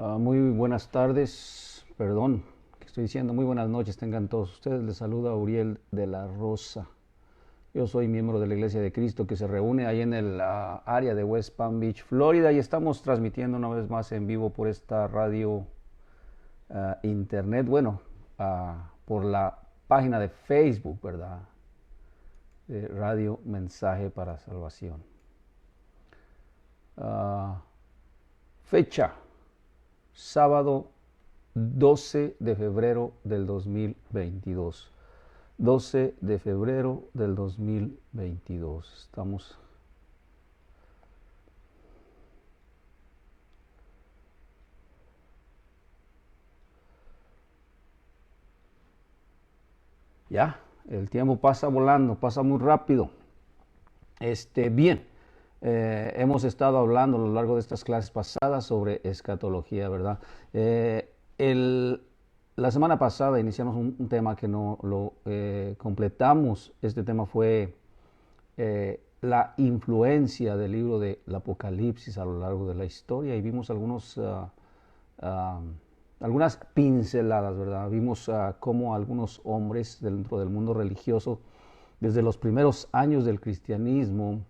Muy buenas tardes, perdón, que estoy diciendo muy buenas noches, tengan todos ustedes. Les saluda Uriel de la Rosa. Yo soy miembro de la Iglesia de Cristo que se reúne ahí en el área de West Palm Beach, Florida, y estamos transmitiendo una vez más en vivo por esta radio internet, bueno, por la página de Facebook, ¿verdad? Radio Mensaje para Salvación. Fecha sábado 12 de febrero del 2022. 12 de febrero del 2022. Estamos. Ya, el tiempo pasa volando, pasa muy rápido. Bien. Hemos estado hablando a lo largo de estas clases pasadas sobre escatología, ¿verdad? La semana pasada iniciamos un tema que no lo completamos. Este tema fue la influencia del libro del Apocalipsis a lo largo de la historia, y vimos algunas pinceladas, ¿verdad? Vimos cómo algunos hombres dentro del mundo religioso, desde los primeros años del cristianismo,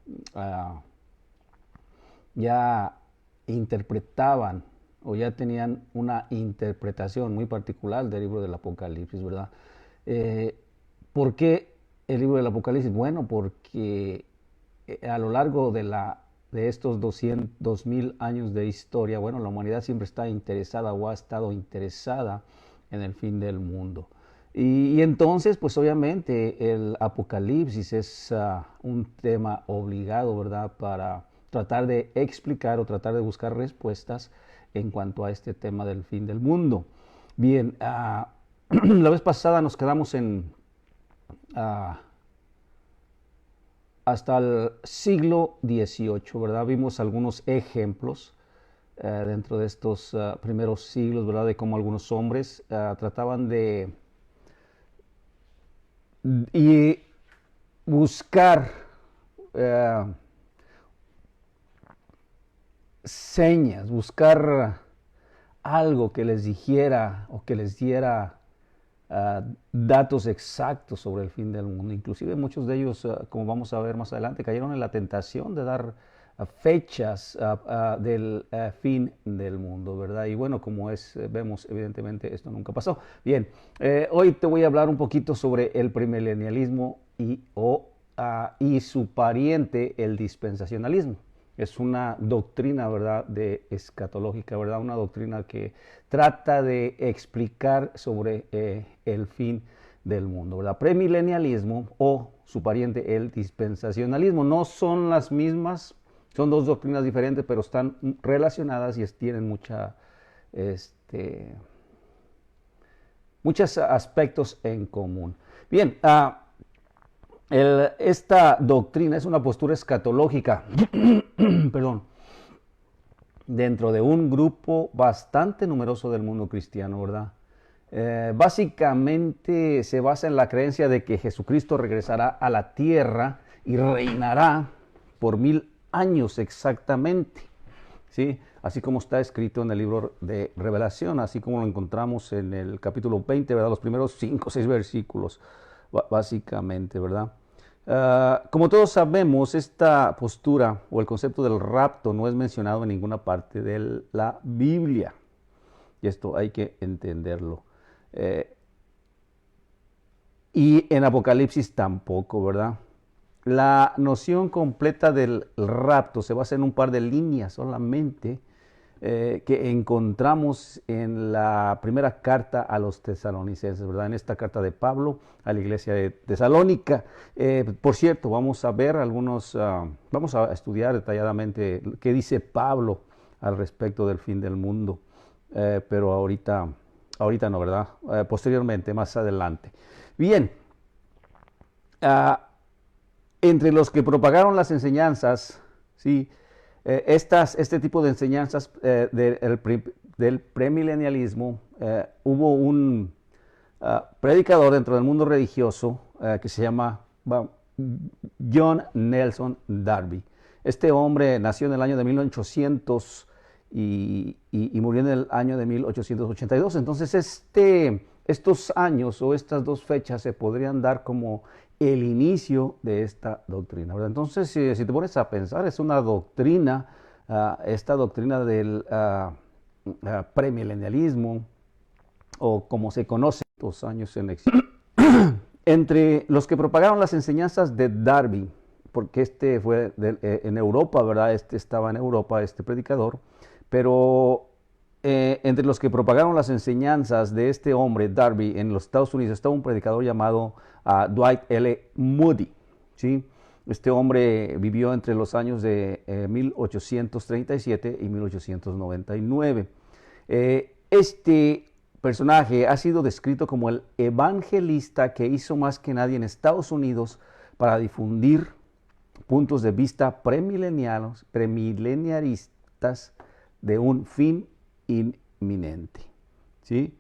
ya interpretaban o ya tenían una interpretación muy particular del libro del Apocalipsis, ¿verdad? ¿Por qué el libro del Apocalipsis? Bueno, porque a lo largo de estos 2000 años de historia, bueno, la humanidad siempre está interesada o ha estado interesada en el fin del mundo. Y entonces, pues obviamente el Apocalipsis es un tema obligado, ¿verdad?, para tratar de explicar o tratar de buscar respuestas en cuanto a este tema del fin del mundo. Bien, la vez pasada nos quedamos hasta el siglo XVIII, ¿verdad? Vimos algunos ejemplos dentro de estos primeros siglos, ¿verdad?, de cómo algunos hombres trataban de buscar señas, buscar algo que les dijera o que les diera datos exactos sobre el fin del mundo. Inclusive muchos de ellos, como vamos a ver más adelante, cayeron en la tentación de dar fechas del fin del mundo, ¿verdad? Y bueno, como vemos, evidentemente esto nunca pasó. Bien, hoy te voy a hablar un poquito sobre el premilenialismo y su pariente, el dispensacionalismo. Es una doctrina, ¿verdad?, de escatológica, ¿verdad? Una doctrina que trata de explicar sobre el fin del mundo, ¿verdad? Premilenialismo o su pariente, el dispensacionalismo, no son las mismas, son dos doctrinas diferentes, pero están relacionadas y tienen muchos aspectos en común. Bien, esta doctrina es una postura escatológica, perdón, dentro de un grupo bastante numeroso del mundo cristiano, ¿verdad? Básicamente se basa en la creencia de que Jesucristo regresará a la tierra y reinará por 1000 años exactamente, ¿sí? Así como está escrito en el libro de Revelación, así como lo encontramos en el capítulo 20, ¿verdad? Los primeros 5 o 6 versículos, básicamente, ¿verdad? Como todos sabemos, esta postura o el concepto del rapto no es mencionado en ninguna parte de la Biblia. Y esto hay que entenderlo. Y en Apocalipsis tampoco, ¿verdad? La noción completa del rapto se basa en un par de líneas solamente que encontramos en la primera carta a los tesalonicenses, ¿verdad? En esta carta de Pablo a la iglesia de Tesalónica. Por cierto, vamos a ver vamos a estudiar detalladamente qué dice Pablo al respecto del fin del mundo, pero ahorita no, ¿verdad? Posteriormente, más adelante. Bien, entre los que propagaron las enseñanzas, ¿sí?, este tipo de enseñanzas del premilenialismo, hubo un predicador dentro del mundo religioso que se llama John Nelson Darby. Este hombre nació en el año de 1800 y murió en el año de 1882. Entonces estos años o estas dos fechas se podrían dar como el inicio de esta doctrina, ¿verdad? Entonces, si te pones a pensar, es una doctrina, esta doctrina del premilenialismo, o como se conoce, 2 años en éxito. Entre los que propagaron las enseñanzas de Darby, porque este fue en Europa, ¿verdad? Este estaba en Europa, este predicador, pero entre los que propagaron las enseñanzas de este hombre, Darby, en los Estados Unidos, estaba un predicador llamado Dwight L. Moody, ¿sí? Este hombre vivió entre los años de 1837 y 1899. Este personaje ha sido descrito como el evangelista que hizo más que nadie en Estados Unidos para difundir puntos de vista premileniaristas de un fin inminente, ¿sí?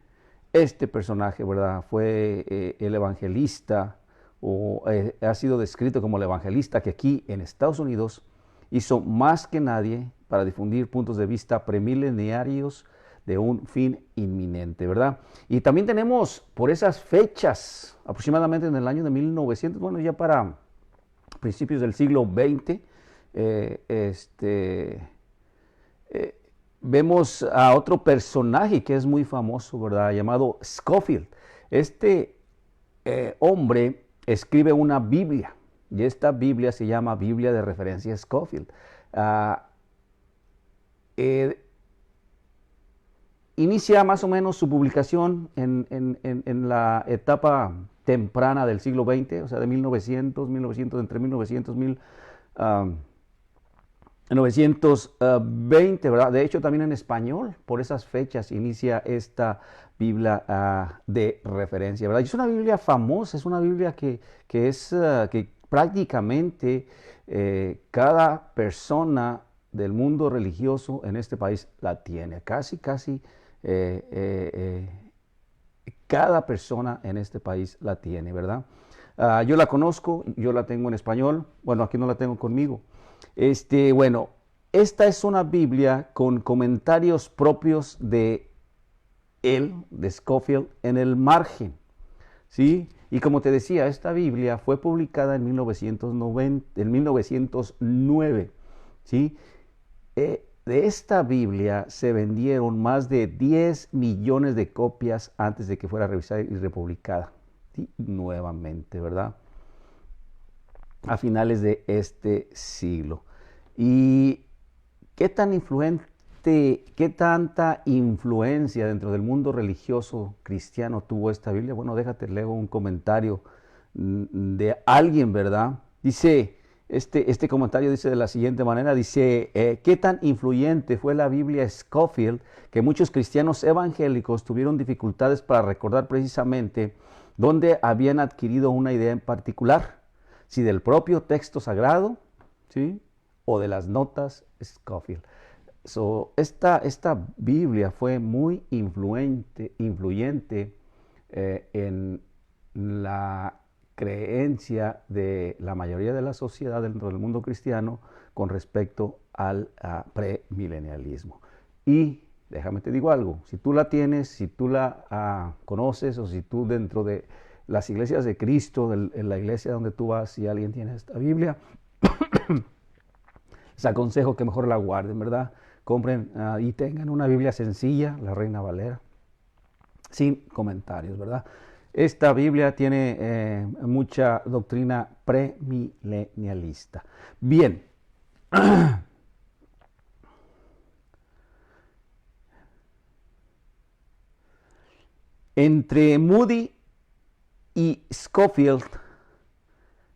Este personaje, ¿verdad?, fue el evangelista, o ha sido descrito como el evangelista que aquí en Estados Unidos hizo más que nadie para difundir puntos de vista premileniarios de un fin inminente, ¿verdad? Y también tenemos por esas fechas, aproximadamente en el año de 1900, bueno, ya para principios del siglo XX, vemos a otro personaje que es muy famoso, ¿verdad?, llamado Scofield. Este hombre escribe una Biblia, y esta Biblia se llama Biblia de referencia Scofield. Inicia más o menos su publicación en la etapa temprana del siglo XX, o sea, de 1900, entre 1900 y 1920, ¿verdad? De hecho, también en español, por esas fechas, inicia esta Biblia de referencia, ¿verdad? Y es una Biblia famosa, es una Biblia que prácticamente cada persona del mundo religioso en este país la tiene, casi cada persona en este país la tiene, ¿verdad? Yo la conozco, yo la tengo en español, bueno, aquí no la tengo conmigo. Bueno, esta es una Biblia con comentarios propios de él, de Scofield, en el margen, ¿sí? Y como te decía, esta Biblia fue publicada en 1909, ¿sí? De esta Biblia se vendieron más de 10 millones de copias antes de que fuera revisada y republicada, ¿sí? Nuevamente, ¿verdad?, a finales de este siglo. ¿Y qué tanta influencia dentro del mundo religioso cristiano tuvo esta Biblia? Bueno, déjate, leo un comentario de alguien, ¿verdad? Dice, este comentario dice de la siguiente manera, dice, ¿qué tan influyente fue la Biblia Scofield que muchos cristianos evangélicos tuvieron dificultades para recordar precisamente dónde habían adquirido una idea en particular? Si del propio texto sagrado, ¿sí?, o de las notas Scofield. Esta Biblia fue muy influyente en la creencia de la mayoría de la sociedad dentro del mundo cristiano con respecto al premilenialismo. Y déjame te digo algo, si tú la tienes, si tú la conoces, o si tú dentro de las iglesias de Cristo, en la iglesia donde tú vas, si alguien tiene esta Biblia, les aconsejo que mejor la guarden, ¿verdad? Compren y tengan una Biblia sencilla, la Reina Valera, sin comentarios, ¿verdad? Esta Biblia tiene mucha doctrina premilenialista. Bien. Entre Moody y Scofield,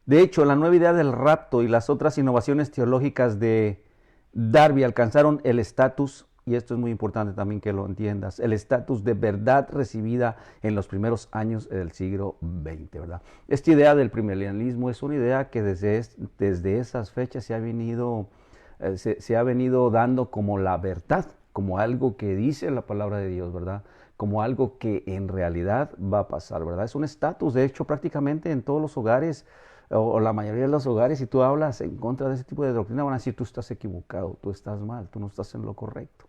de hecho, la nueva idea del rapto y las otras innovaciones teológicas de Darby alcanzaron el estatus, y esto es muy importante también que lo entiendas, el estatus de verdad recibida en los primeros años del siglo XX, ¿verdad? Esta idea del premilenialismo es una idea que desde esas fechas se ha venido dando como la verdad, como algo que dice la palabra de Dios, ¿verdad? Como algo que en realidad va a pasar, ¿verdad? Es un estatus, de hecho, prácticamente en todos los hogares, o la mayoría de los hogares, si tú hablas en contra de ese tipo de doctrina, van a decir, tú estás equivocado, tú estás mal, tú no estás en lo correcto.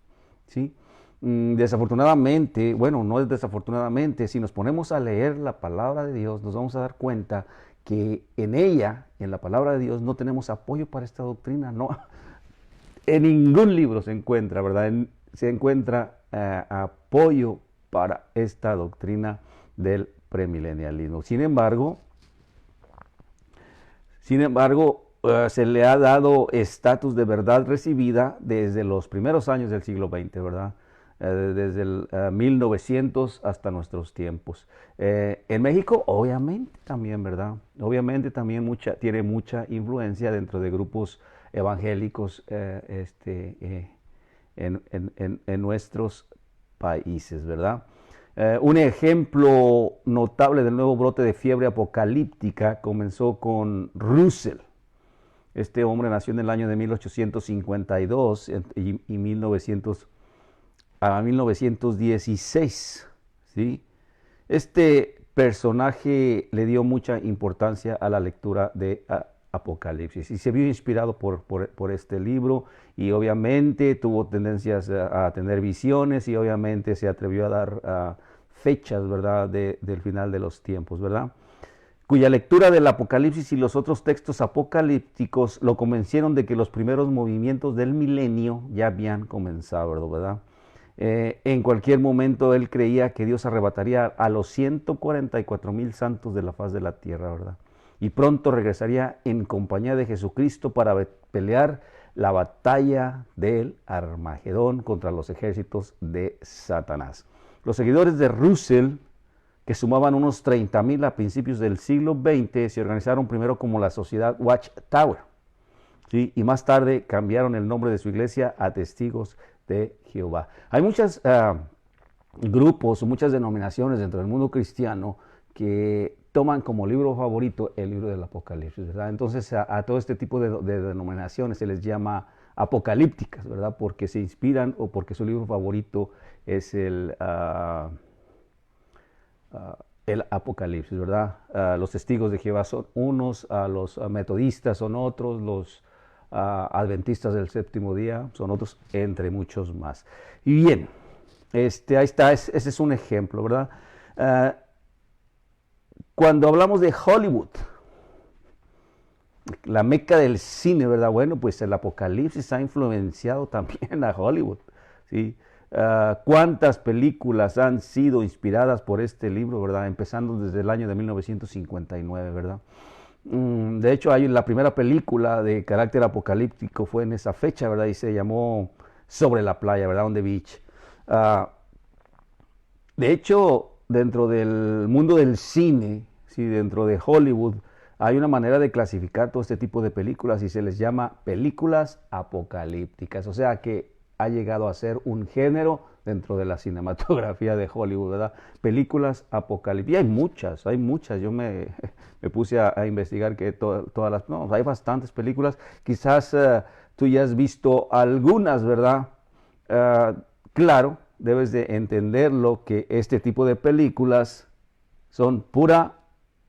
¿sí? Desafortunadamente, bueno, no es desafortunadamente, si nos ponemos a leer la palabra de Dios, nos vamos a dar cuenta que en ella, en la palabra de Dios, no tenemos apoyo para esta doctrina, no. En ningún libro se encuentra, ¿verdad? Se encuentra apoyo para esta doctrina del premilenialismo. Sin embargo, se le ha dado estatus de verdad recibida desde los primeros años del siglo XX, ¿verdad? Desde el 1900 hasta nuestros tiempos. En México, obviamente también, ¿verdad? Obviamente también tiene mucha influencia dentro de grupos evangélicos en nuestros países, ¿verdad? Un ejemplo notable del nuevo brote de fiebre apocalíptica comenzó con Russell. Este hombre nació en el año de 1852 y 1916, ¿sí? Este personaje le dio mucha importancia a la lectura de Apocalipsis y se vio inspirado por este libro, y obviamente tuvo tendencias a tener visiones, y obviamente se atrevió a dar fechas, ¿verdad?, del final de los tiempos, ¿verdad?, cuya lectura del Apocalipsis y los otros textos apocalípticos lo convencieron de que los primeros movimientos del milenio ya habían comenzado, ¿verdad? En cualquier momento él creía que Dios arrebataría a los 144,000 santos de la faz de la tierra, ¿verdad? Y pronto regresaría en compañía de Jesucristo para pelear la batalla del Armagedón contra los ejércitos de Satanás. Los seguidores de Russell, que sumaban unos 30,000 a principios del siglo XX, se organizaron primero como la Sociedad Watchtower, ¿sí? Y más tarde cambiaron el nombre de su iglesia a Testigos de Jehová. Hay muchos grupos o muchas denominaciones dentro del mundo cristiano que toman como libro favorito el libro del Apocalipsis, ¿verdad? Entonces a todo este tipo de denominaciones se les llama apocalípticas, ¿verdad? Porque se inspiran o porque su libro favorito es el Apocalipsis, ¿verdad? Los testigos de Jehová son unos, los metodistas son otros, los adventistas del séptimo día son otros, entre muchos más. Y bien, ahí está, ese es un ejemplo, ¿verdad? Cuando hablamos de Hollywood, la meca del cine, ¿verdad? Bueno, pues el Apocalipsis ha influenciado también a Hollywood, ¿sí? ¿Cuántas películas han sido inspiradas por este libro, verdad? Empezando desde el año de 1959, ¿verdad? De hecho, la primera película de carácter apocalíptico fue en esa fecha, ¿verdad? Y se llamó Sobre la playa, ¿verdad? On the Beach. De hecho, dentro del mundo del cine, ¿sí?, dentro de Hollywood, hay una manera de clasificar todo este tipo de películas y se les llama películas apocalípticas. O sea que ha llegado a ser un género dentro de la cinematografía de Hollywood, ¿verdad? Películas apocalípticas. Y hay muchas. Yo me puse a investigar que todas las... No, hay bastantes películas. Quizás tú ya has visto algunas, ¿verdad? Claro, debes de entenderlo que este tipo de películas son pura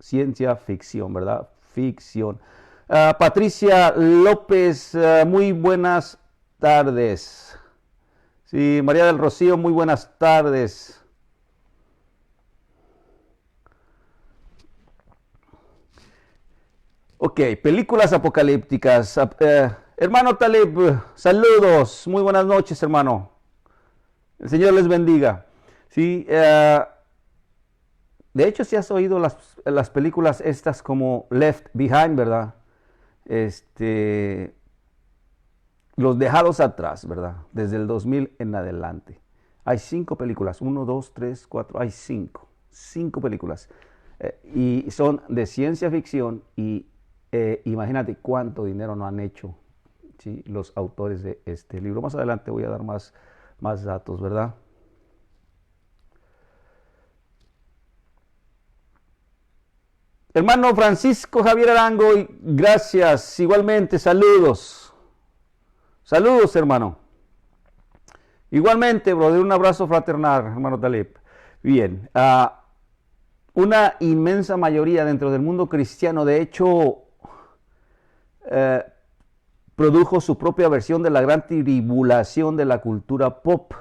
ciencia ficción, ¿verdad? Ficción. Patricia López, muy buenas tardes. Sí, María del Rocío, muy buenas tardes. Ok, películas apocalípticas. Hermano Talib, saludos. Muy buenas noches, hermano. El Señor les bendiga. Sí, de hecho, si has oído las películas estas como Left Behind, ¿verdad? Los dejados atrás, ¿verdad? Desde el 2000 en adelante. Hay 5 películas, 1, 2, 3, 4, hay 5. 5 películas. Y son de ciencia ficción y imagínate cuánto dinero no han hecho, ¿sí?, los autores de este libro. Más adelante voy a dar más datos, ¿verdad? Hermano Francisco Javier Arango, gracias. Igualmente, saludos. Saludos, hermano. Igualmente, brother, un abrazo fraternal, hermano Talib. Bien, una inmensa mayoría dentro del mundo cristiano, de hecho, produjo su propia versión de la gran tribulación de la cultura pop,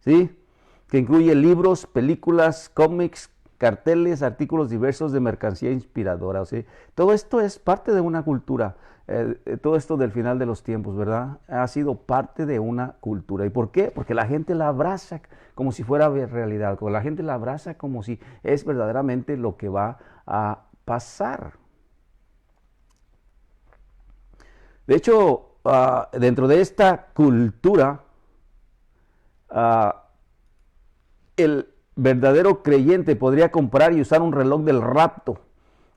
¿sí? Que incluye libros, películas, cómics, carteles, artículos diversos de mercancía inspiradora. O sea, todo esto es parte de una cultura. Todo esto del final de los tiempos, ¿verdad? Ha sido parte de una cultura. ¿Y por qué? Porque la gente la abraza como si fuera realidad. La gente la abraza como si es verdaderamente lo que va a pasar. De hecho, dentro de esta cultura, el verdadero creyente podría comprar y usar un reloj del rapto,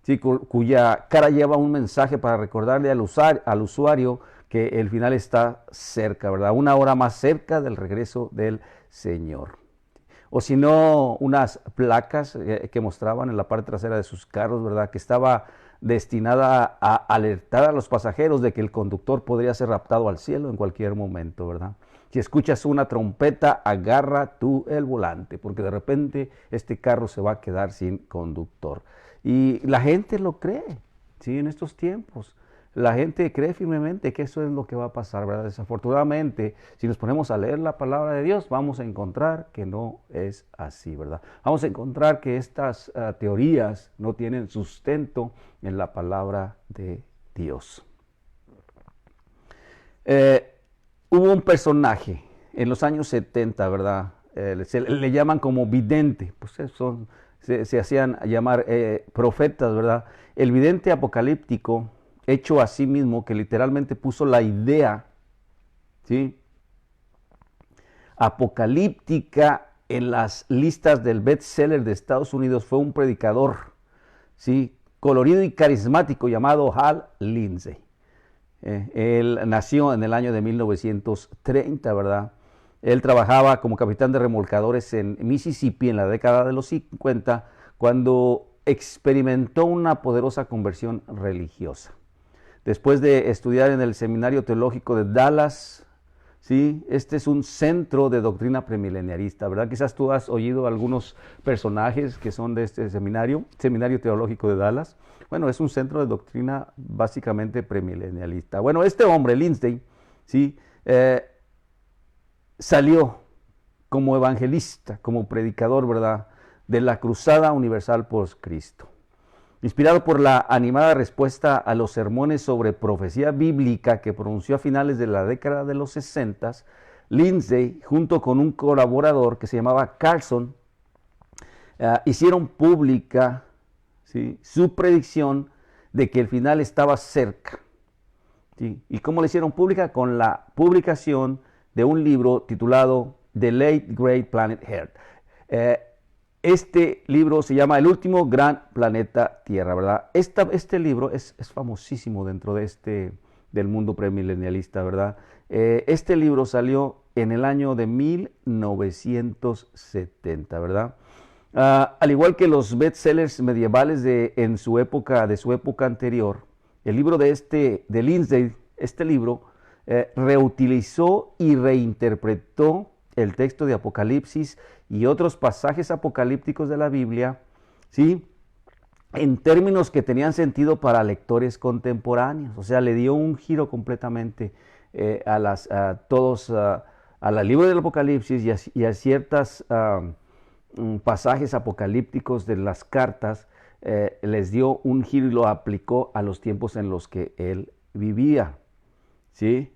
¿sí? Cuya cara lleva un mensaje para recordarle al usuario que el final está cerca, ¿verdad? Una hora más cerca del regreso del Señor. O si no, unas placas que mostraban en la parte trasera de sus carros, ¿verdad? Que estaba destinada a alertar a los pasajeros de que el conductor podría ser raptado al cielo en cualquier momento, ¿verdad? Si escuchas una trompeta, agarra tú el volante, porque de repente este carro se va a quedar sin conductor. Y la gente lo cree, ¿sí? En estos tiempos. La gente cree firmemente que eso es lo que va a pasar, ¿verdad? Desafortunadamente, si nos ponemos a leer la palabra de Dios, vamos a encontrar que no es así, ¿verdad? Vamos a encontrar que estas teorías no tienen sustento en la palabra de Dios. Hubo un personaje en los años 70, ¿verdad? Se le llaman como vidente, pues se hacían llamar profetas, ¿verdad? El vidente apocalíptico, hecho a sí mismo, que literalmente puso la idea, ¿sí?, apocalíptica en las listas del bestseller de Estados Unidos, fue un predicador, ¿sí?, colorido y carismático llamado Hal Lindsey. Él nació en el año de 1930, ¿verdad? Él trabajaba como capitán de remolcadores en Mississippi en la década de los 50, cuando experimentó una poderosa conversión religiosa. Después de estudiar en el Seminario Teológico de Dallas, ¿sí? Este es un centro de doctrina premileniarista, ¿verdad? Quizás tú has oído algunos personajes que son de este Seminario Teológico de Dallas. Bueno, es un centro de doctrina básicamente premilenialista. Bueno, este hombre, Lindsey, ¿sí?, salió como evangelista, como predicador, ¿verdad?, de la Cruzada Universal por Cristo. Inspirado por la animada respuesta a los sermones sobre profecía bíblica que pronunció a finales de la década de los 60, Lindsey, junto con un colaborador que se llamaba Carlson, hicieron pública, ¿sí?, su predicción de que el final estaba cerca. ¿Sí? ¿Y cómo le hicieron pública? Con la publicación de un libro titulado The Late Great Planet Earth. Este libro se llama El último gran planeta Tierra, ¿verdad? Este libro es famosísimo dentro de del mundo premilenialista, ¿verdad? Este libro salió en el año de 1970, ¿verdad? Al igual que los bestsellers medievales de su época anterior, el libro de Lindsey, este libro, reutilizó y reinterpretó el texto de Apocalipsis y otros pasajes apocalípticos de la Biblia, ¿sí?, en términos que tenían sentido para lectores contemporáneos. O sea, le dio un giro completamente al libro del Apocalipsis y a ciertos pasajes apocalípticos de las cartas. Les dio un giro y lo aplicó a los tiempos en los que él vivía, ¿sí?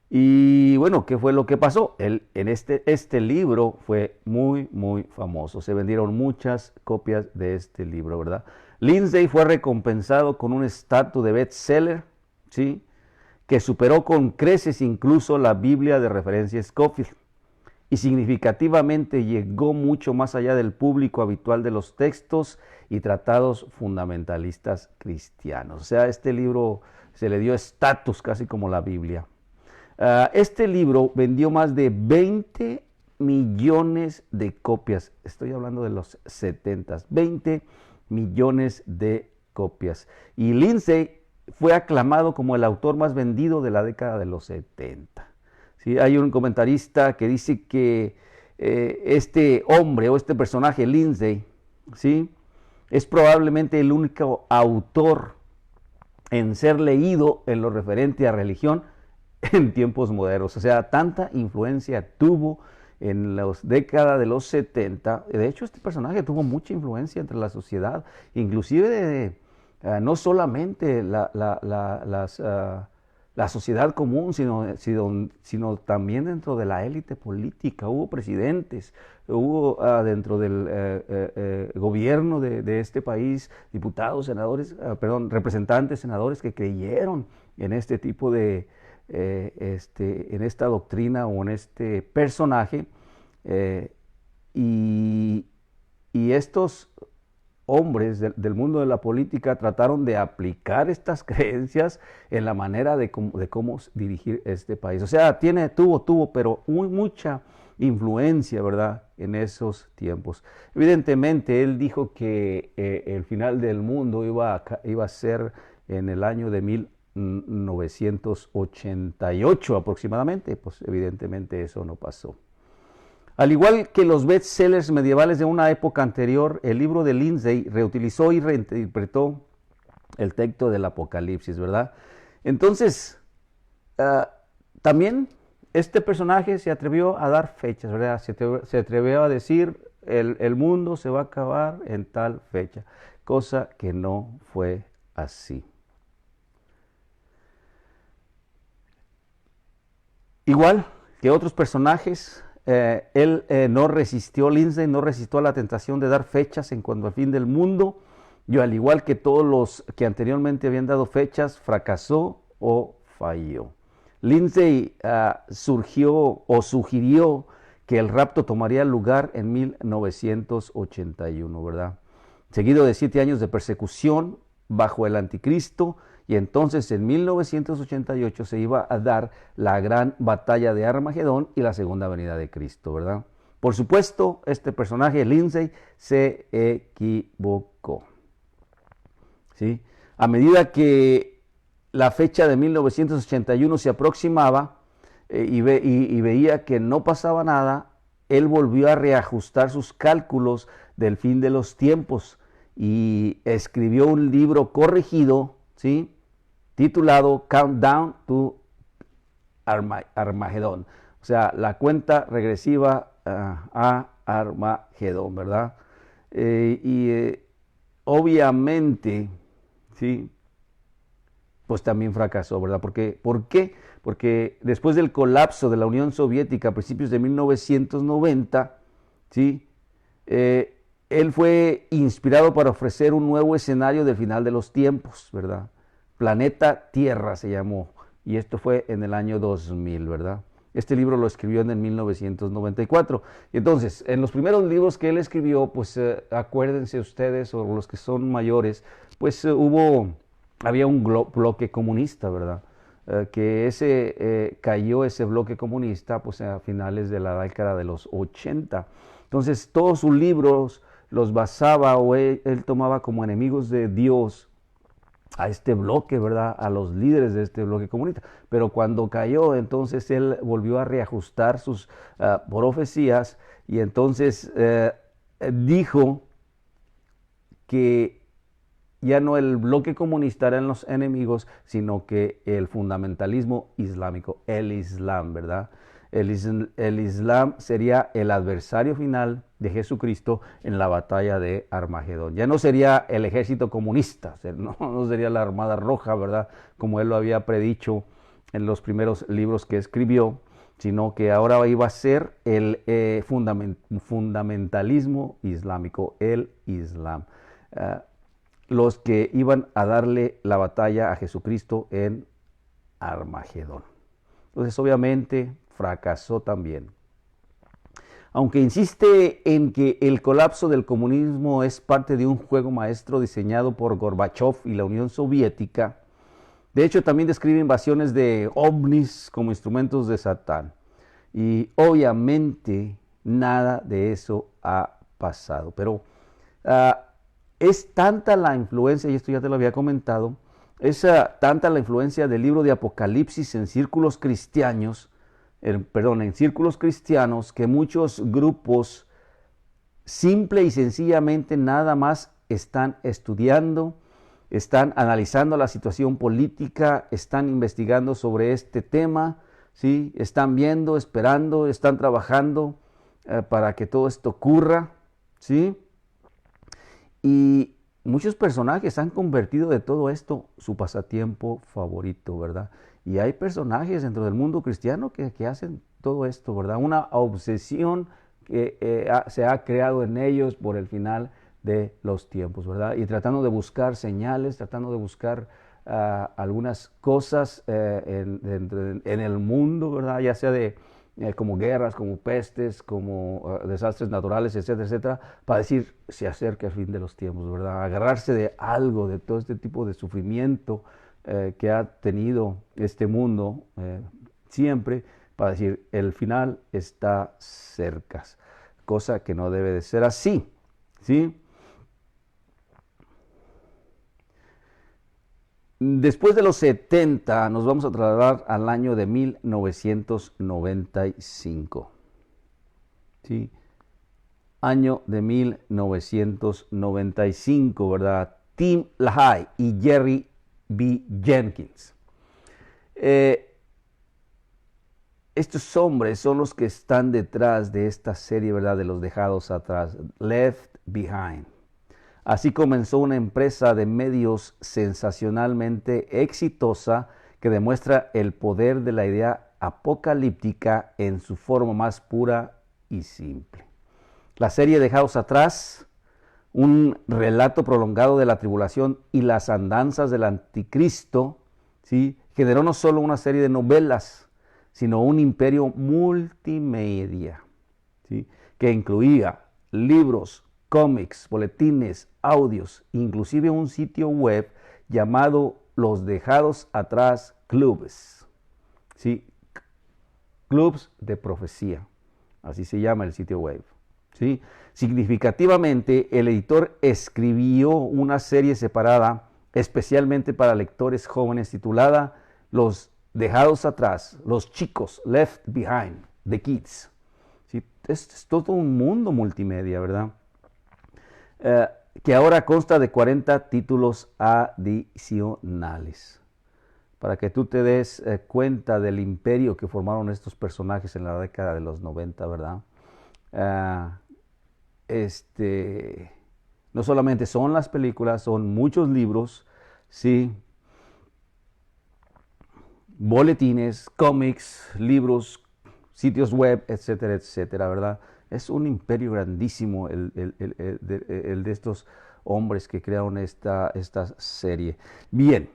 Y bueno, ¿qué fue lo que pasó? Este libro fue muy, muy famoso. Se vendieron muchas copias de este libro, ¿verdad? Lindsey fue recompensado con un estatus de bestseller, ¿sí?, que superó con creces incluso la Biblia de referencia Scofield. Y significativamente llegó mucho más allá del público habitual de los textos y tratados fundamentalistas cristianos. O sea, este libro se le dio estatus casi como la Biblia. Este libro vendió más de 20 millones de copias. Estoy hablando de los 70, 20 millones de copias. Y Lindsey fue aclamado como el autor más vendido de la década de los 70. ¿Sí? Hay un comentarista que dice que este hombre o este personaje, Lindsey, ¿sí?, es probablemente el único autor en ser leído en lo referente a religión en tiempos modernos. O sea, tanta influencia tuvo en la década de los 70. De hecho, este personaje tuvo mucha influencia entre la sociedad, inclusive no solamente la sociedad común, sino también dentro de la élite política. Hubo presidentes, hubo dentro del gobierno de este país, diputados, senadores, representantes, senadores que creyeron en este tipo de, en esta doctrina o en este personaje. Y, y estos hombres del mundo de la política trataron de aplicar estas creencias en la manera de cómo dirigir este país. O sea, tuvo, pero mucha influencia, ¿verdad?, en esos tiempos. Evidentemente, él dijo que el final del mundo iba a ser en el año de 1988 aproximadamente. Pues evidentemente eso no pasó. Al igual que los bestsellers medievales de una época anterior, el libro de Lindsay reutilizó y reinterpretó el texto del Apocalipsis, ¿verdad? Entonces, también este personaje se atrevió a dar fechas, ¿verdad? Se atrevió a decir, el mundo se va a acabar en tal fecha, cosa que no fue así. Igual que otros personajes, Lindsay no resistió a la tentación de dar fechas en cuanto al fin del mundo, y al igual que todos los que anteriormente habían dado fechas, fracasó o falló. Lindsay sugirió que el rapto tomaría lugar en 1981, ¿verdad? Seguido de 7 años de persecución bajo el anticristo, y entonces en 1988 se iba a dar la gran batalla de Armagedón y la segunda venida de Cristo, ¿verdad? Por supuesto, este personaje, Lindsay, se equivocó, ¿sí? A medida que la fecha de 1981 se aproximaba y veía que no pasaba nada, él volvió a reajustar sus cálculos del fin de los tiempos y escribió un libro corregido, ¿sí?, titulado Countdown to Armagedón. O sea, la cuenta regresiva a Armagedón, ¿verdad? Obviamente, ¿sí?, pues también fracasó, ¿verdad? ¿Por qué? Porque después del colapso de la Unión Soviética a principios de 1990, ¿sí?, él fue inspirado para ofrecer un nuevo escenario del final de los tiempos, ¿verdad? Planeta Tierra se llamó, y esto fue en el año 2000, ¿verdad? Este libro lo escribió en el 1994. Y entonces, en los primeros libros que él escribió, pues acuérdense ustedes, o los que son mayores, pues había un bloque comunista, ¿verdad? Que cayó ese bloque comunista pues a finales de la década de los 80. Entonces, todos sus libros los basaba o él tomaba como enemigos de Dios a este bloque, ¿verdad?, a los líderes de este bloque comunista. Pero cuando cayó, entonces él volvió a reajustar sus profecías, y entonces dijo que ya no el bloque comunista eran los enemigos, sino que el fundamentalismo islámico, el Islam, ¿verdad? El Islam sería el adversario final de Jesucristo en la batalla de Armagedón. Ya no sería el ejército comunista, no sería la Armada Roja, ¿verdad?, como él lo había predicho en los primeros libros que escribió, sino que ahora iba a ser el fundamentalismo islámico, el Islam. Los que iban a darle la batalla a Jesucristo en Armagedón. Entonces, obviamente, fracasó también. Aunque insiste en que el colapso del comunismo es parte de un juego maestro diseñado por Gorbachev y la Unión Soviética, de hecho también describe invasiones de ovnis como instrumentos de Satán. Y obviamente nada de eso ha pasado. Pero es tanta la influencia, y esto ya te lo había comentado, es tanta la influencia del libro de Apocalipsis en círculos cristianos, en círculos cristianos, que muchos grupos simple y sencillamente nada más están estudiando están analizando la situación política, están investigando sobre este tema, ¿sí? Están viendo, esperando, están trabajando para que todo esto ocurra, ¿sí? Y muchos personajes han convertido de todo esto su pasatiempo favorito, ¿verdad? Y hay personajes dentro del mundo cristiano que hacen todo esto, ¿verdad? Una obsesión que se ha creado en ellos por el final de los tiempos, ¿verdad? Y tratando de buscar señales, tratando de buscar algunas cosas en el mundo, ¿verdad? Ya sea de como guerras, como pestes, como desastres naturales, etcétera, etcétera, para decir se acerca el fin de los tiempos, ¿verdad? Agarrarse de algo, de todo este tipo de sufrimiento que ha tenido este mundo siempre, para decir el final está cerca, cosa que no debe de ser así, ¿sí? Después de los 70 nos vamos a trasladar al año de 1995. ¿Sí? Año de 1995, ¿verdad? Tim LaHaye y Jerry B. Jenkins. Estos hombres son los que están detrás de esta serie, ¿verdad? De los dejados atrás, Left Behind. Así comenzó una empresa de medios sensacionalmente exitosa que demuestra el poder de la idea apocalíptica en su forma más pura y simple. La serie Dejados Atrás, un relato prolongado de la tribulación y las andanzas del anticristo, ¿sí? Generó no solo una serie de novelas, sino un imperio multimedia, ¿sí? Que incluía libros, cómics, boletines, audios, inclusive un sitio web llamado Los Dejados Atrás Clubs, ¿sí? Clubs de profecía, así se llama el sitio web, ¿sí? Significativamente, el editor escribió una serie separada especialmente para lectores jóvenes titulada Los Dejados Atrás, los chicos, Left Behind, The Kids, ¿sí? Es todo un mundo multimedia, ¿verdad? Que ahora consta de 40 títulos adicionales. Para que tú te des cuenta del imperio que formaron estos personajes en la década de los 90, ¿verdad? No solamente son las películas, son muchos libros, ¿sí? Boletines, cómics, libros, sitios web, etcétera, etcétera, ¿verdad? Es un imperio grandísimo el de estos hombres que crearon esta serie. Bien,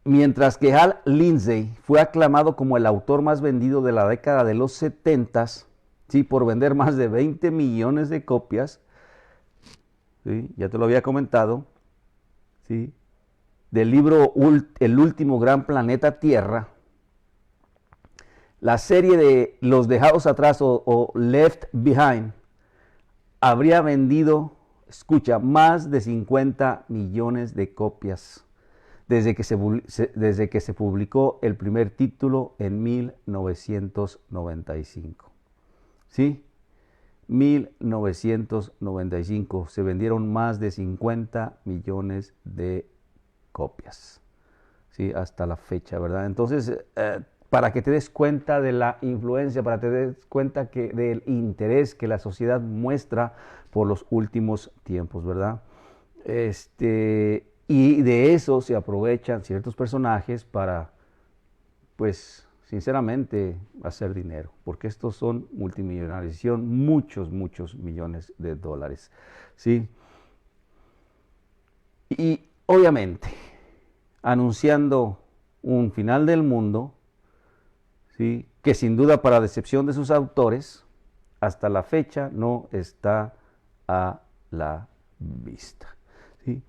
mientras que Hal Lindsey fue aclamado como el autor más vendido de la década de los 70, ¿sí? Por vender más de 20 millones de copias, ¿sí? Ya te lo había comentado, ¿sí? Del libro El último gran planeta Tierra, la serie de Los Dejados Atrás o Left Behind habría vendido, escucha, más de 50 millones de copias desde que se publicó el primer título en 1995. ¿Sí? 1995 se vendieron más de 50 millones de copias. ¿Sí? Hasta la fecha, ¿verdad? Entonces, para que te des cuenta de la influencia, para que te des cuenta del interés que la sociedad muestra por los últimos tiempos, ¿verdad? Y de eso se aprovechan ciertos personajes para, pues, sinceramente, hacer dinero, porque estos son multimillonarios, son muchos, muchos millones de dólares, ¿sí? Y obviamente, anunciando un final del mundo, ¿sí? Que sin duda para decepción de sus autores, hasta la fecha no está a la vista, ¿sí?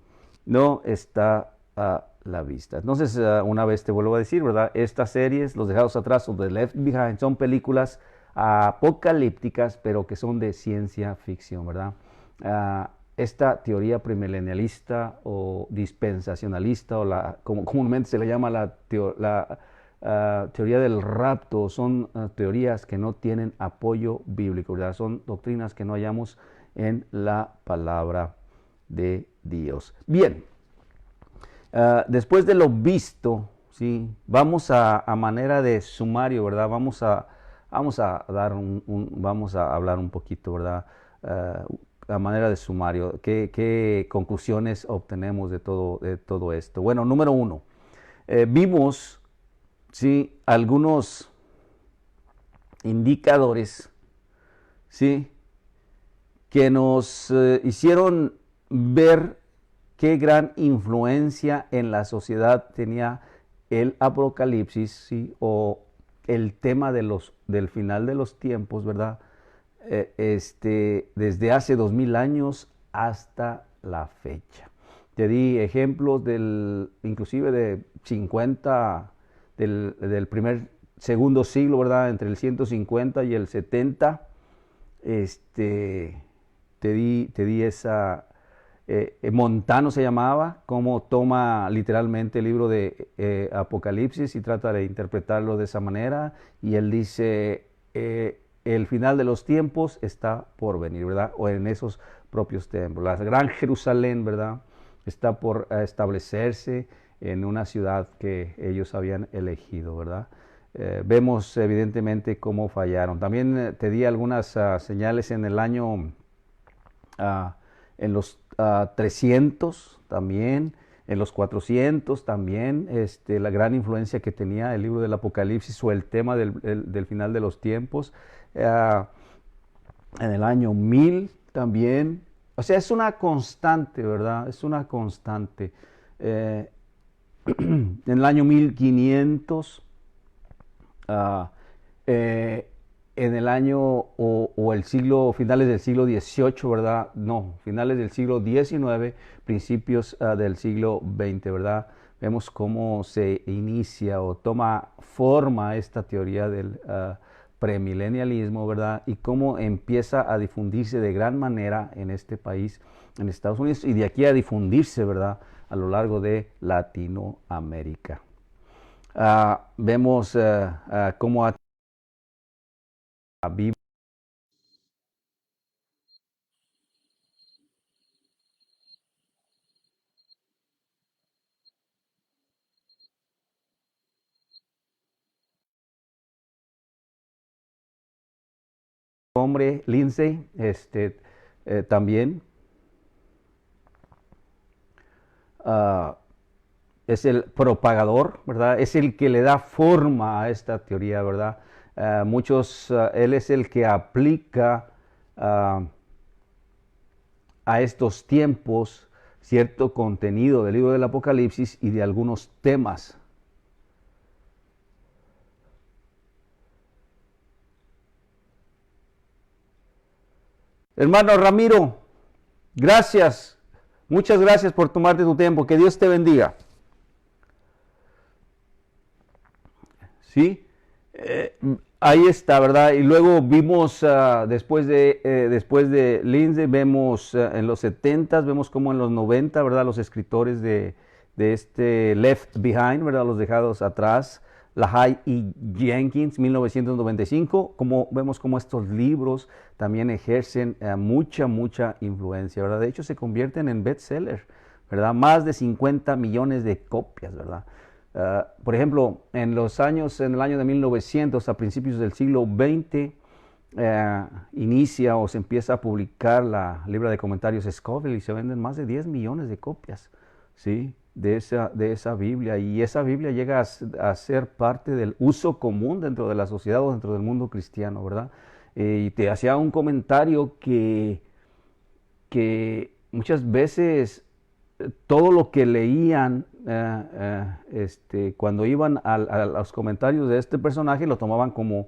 No está a la vista. Entonces, una vez te vuelvo a decir, ¿verdad? Estas series, Los Dejados Atrás o The Left Behind, son películas apocalípticas, pero que son de ciencia ficción, ¿verdad? Esta teoría premilenialista o dispensacionalista, o como comúnmente se le llama la teoría del rapto, son teorías que no tienen apoyo bíblico, ¿verdad? Son doctrinas que no hallamos en la palabra de Dios. Bien, después de lo visto, ¿sí? Vamos a manera de sumario, ¿verdad? Vamos a hablar un poquito, ¿verdad? A manera de sumario, ¿qué conclusiones obtenemos de todo esto? Bueno, número uno, vimos, ¿sí? Algunos indicadores, ¿sí? Que nos hicieron ver qué gran influencia en la sociedad tenía el Apocalipsis, ¿sí? O el tema del final de los tiempos, ¿verdad? Desde hace 2000 años hasta la fecha. Te di ejemplos inclusive de 50, segundo siglo, ¿verdad? Entre el 150 y el 70. Te di esa, Montano se llamaba, cómo toma literalmente el libro de Apocalipsis y trata de interpretarlo de esa manera. Y él dice, el final de los tiempos está por venir, ¿verdad? O en esos propios templos. La gran Jerusalén, ¿verdad? Está por establecerse en una ciudad que ellos habían elegido, ¿verdad? Vemos evidentemente cómo fallaron. También te di algunas señales en el año, en los 300 también, en los 400 también, la gran influencia que tenía el libro del Apocalipsis o el tema del final de los tiempos. En el año 1000 también. O sea, es una constante, ¿verdad? Es una constante. En el año 1500, en el año o el siglo, finales del siglo XVIII, ¿verdad? No, finales del siglo XIX, principios del siglo XX, ¿verdad? Vemos cómo se inicia o toma forma esta teoría del premilenialismo, ¿verdad? Y cómo empieza a difundirse de gran manera en este país, en Estados Unidos, y de aquí a difundirse, ¿verdad? A lo largo de Latinoamérica. Vemos cómo Biblia, hombre, Lindsay, también uh, es el propagador, ¿verdad? Es el que le da forma a esta teoría, ¿verdad? Él es el que aplica uh, a estos tiempos cierto contenido del libro del Apocalipsis y de algunos temas. Hermano Ramiro, gracias, muchas gracias por tomarte tu tiempo, que Dios te bendiga. ¿Sí? Ahí está, ¿verdad? Y luego vimos, después de Lindsay, vemos en los 70, vemos como en los 90, ¿verdad? Los escritores de este Left Behind, ¿verdad? Los dejados atrás, LaHaye y Jenkins, 1995, vemos como estos libros también ejercen mucha influencia, ¿verdad? De hecho, se convierten en bestsellers, ¿verdad? Más de 50 millones de copias, ¿verdad? Por ejemplo, en el año de 1900, a principios del siglo XX, inicia o se empieza a publicar la libra de comentarios Scofield y se venden más de 10 millones de copias, ¿sí? De esa Biblia. Y esa Biblia llega a ser parte del uso común dentro de la sociedad o dentro del mundo cristiano, ¿verdad? Y te hacía un comentario que muchas veces todo lo que leían cuando iban a los comentarios de este personaje lo tomaban como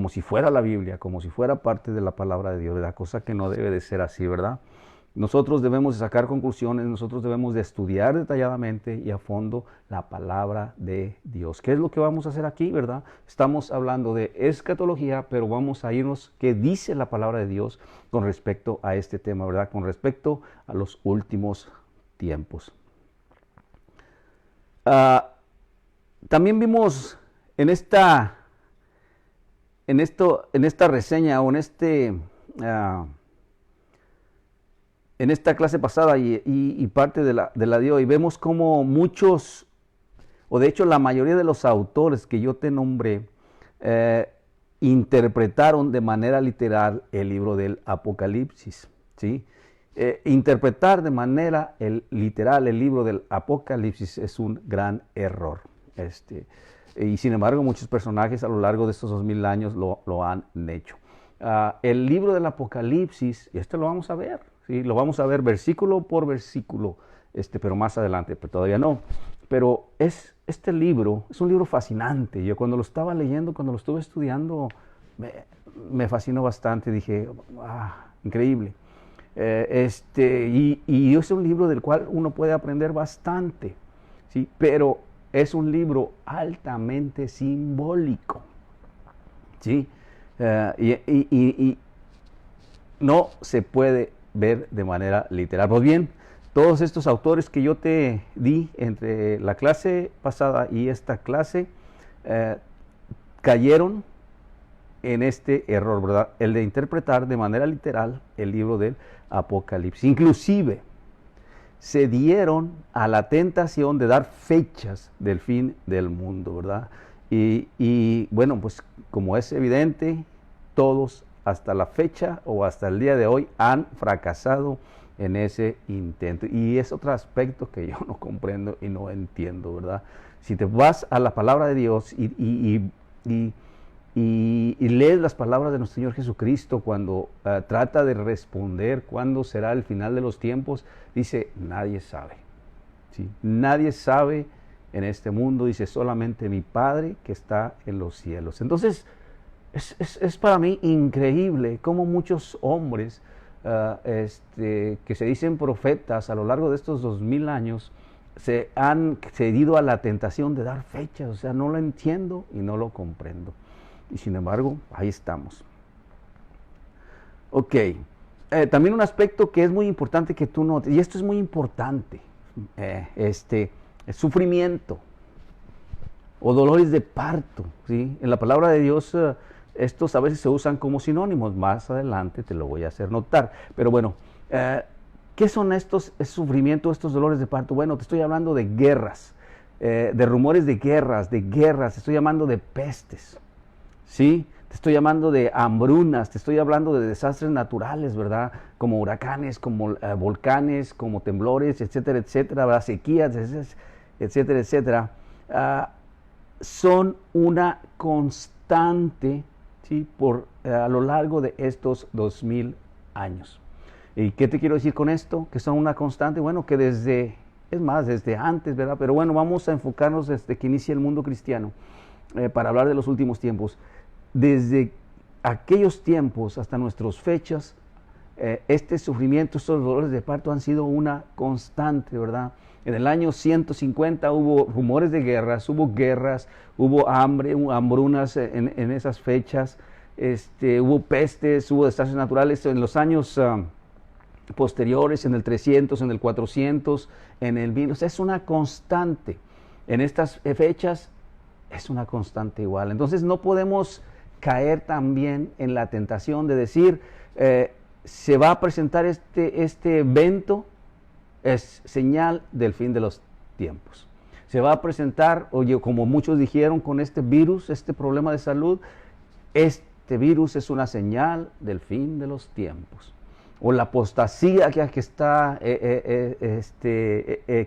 si fuera la Biblia, como si fuera parte de la palabra de Dios, ¿verdad? Cosa que no debe de ser así, ¿verdad? Nosotros debemos de sacar conclusiones, nosotros debemos de estudiar detalladamente y a fondo la palabra de Dios. ¿Qué es lo que vamos a hacer aquí, verdad? Estamos hablando de escatología, pero vamos a irnos, ¿qué dice la palabra de Dios con respecto a este tema, verdad? Con respecto a los últimos tiempos. También vimos en esta reseña o en en esta clase pasada y parte de la de hoy, vemos como muchos, o de hecho la mayoría de los autores que yo te nombré, interpretaron de manera literal el libro del Apocalipsis, ¿sí? Interpretar de manera literal el libro del Apocalipsis es un gran error. Y sin embargo, muchos personajes a lo largo de estos 2000 años lo han hecho. El libro del Apocalipsis, y esto lo vamos a ver, ¿sí? Lo vamos a ver versículo por versículo, pero más adelante, pero todavía no. Pero este libro es un libro fascinante. Yo cuando lo estaba leyendo, cuando lo estuve estudiando, me fascinó bastante. Dije, increíble. Y es un libro del cual uno puede aprender bastante, ¿sí? Pero es un libro altamente simbólico, ¿sí? Y no se puede ver de manera literal. Pues bien, todos estos autores que yo te di entre la clase pasada y esta clase cayeron en este error, ¿verdad? El de interpretar de manera literal el libro del Apocalipsis. Inclusive se dieron a la tentación de dar fechas del fin del mundo, ¿verdad? Y bueno, pues como es evidente, todos hasta la fecha o hasta el día de hoy han fracasado en ese intento. Y es otro aspecto que yo no comprendo y no entiendo, ¿verdad? Si te vas a la palabra de Dios y lees las palabras de nuestro Señor Jesucristo cuando trata de responder cuándo será el final de los tiempos, dice, nadie sabe, ¿sí? Nadie sabe en este mundo, dice, solamente mi Padre que está en los cielos. Entonces, es para mí increíble cómo muchos hombres que se dicen profetas a lo largo de estos 2000 años se han cedido a la tentación de dar fechas. O sea, no lo entiendo y no lo comprendo. Y sin embargo, ahí estamos. Ok, también un aspecto que es muy importante que tú notes, y esto es muy importante, el sufrimiento o dolores de parto, ¿sí? En la palabra de Dios estos a veces se usan como sinónimos, más adelante te lo voy a hacer notar. Pero bueno, ¿qué son estos sufrimientos, estos dolores de parto? Bueno, te estoy hablando de guerras, de rumores de guerras, te estoy hablando de pestes, ¿sí? Te estoy hablando de hambrunas, te estoy hablando de desastres naturales, ¿verdad? Como huracanes, como volcanes, como temblores, etcétera, etcétera, ¿verdad? Sequías, etcétera, etcétera. Son una constante, ¿sí? A lo largo de estos 2000 años. ¿Y qué te quiero decir con esto? Que son una constante, bueno, que desde antes, ¿verdad? Pero bueno, vamos a enfocarnos desde que inicia el mundo cristiano para hablar de los últimos tiempos. Desde aquellos tiempos hasta nuestras fechas, este sufrimiento, estos dolores de parto han sido una constante, ¿verdad? En el año 150 hubo rumores de guerras, hubo hambrunas en esas fechas, hubo pestes, hubo desastres naturales en los años posteriores, en el 300, en el 400, en el 1000. O sea, es una constante. En estas fechas es una constante igual. Entonces no podemos caer también en la tentación de decir, se va a presentar este evento, es señal del fin de los tiempos. Se va a presentar, oye, como muchos dijeron con este virus, este problema de salud, este virus es una señal del fin de los tiempos. O la apostasía que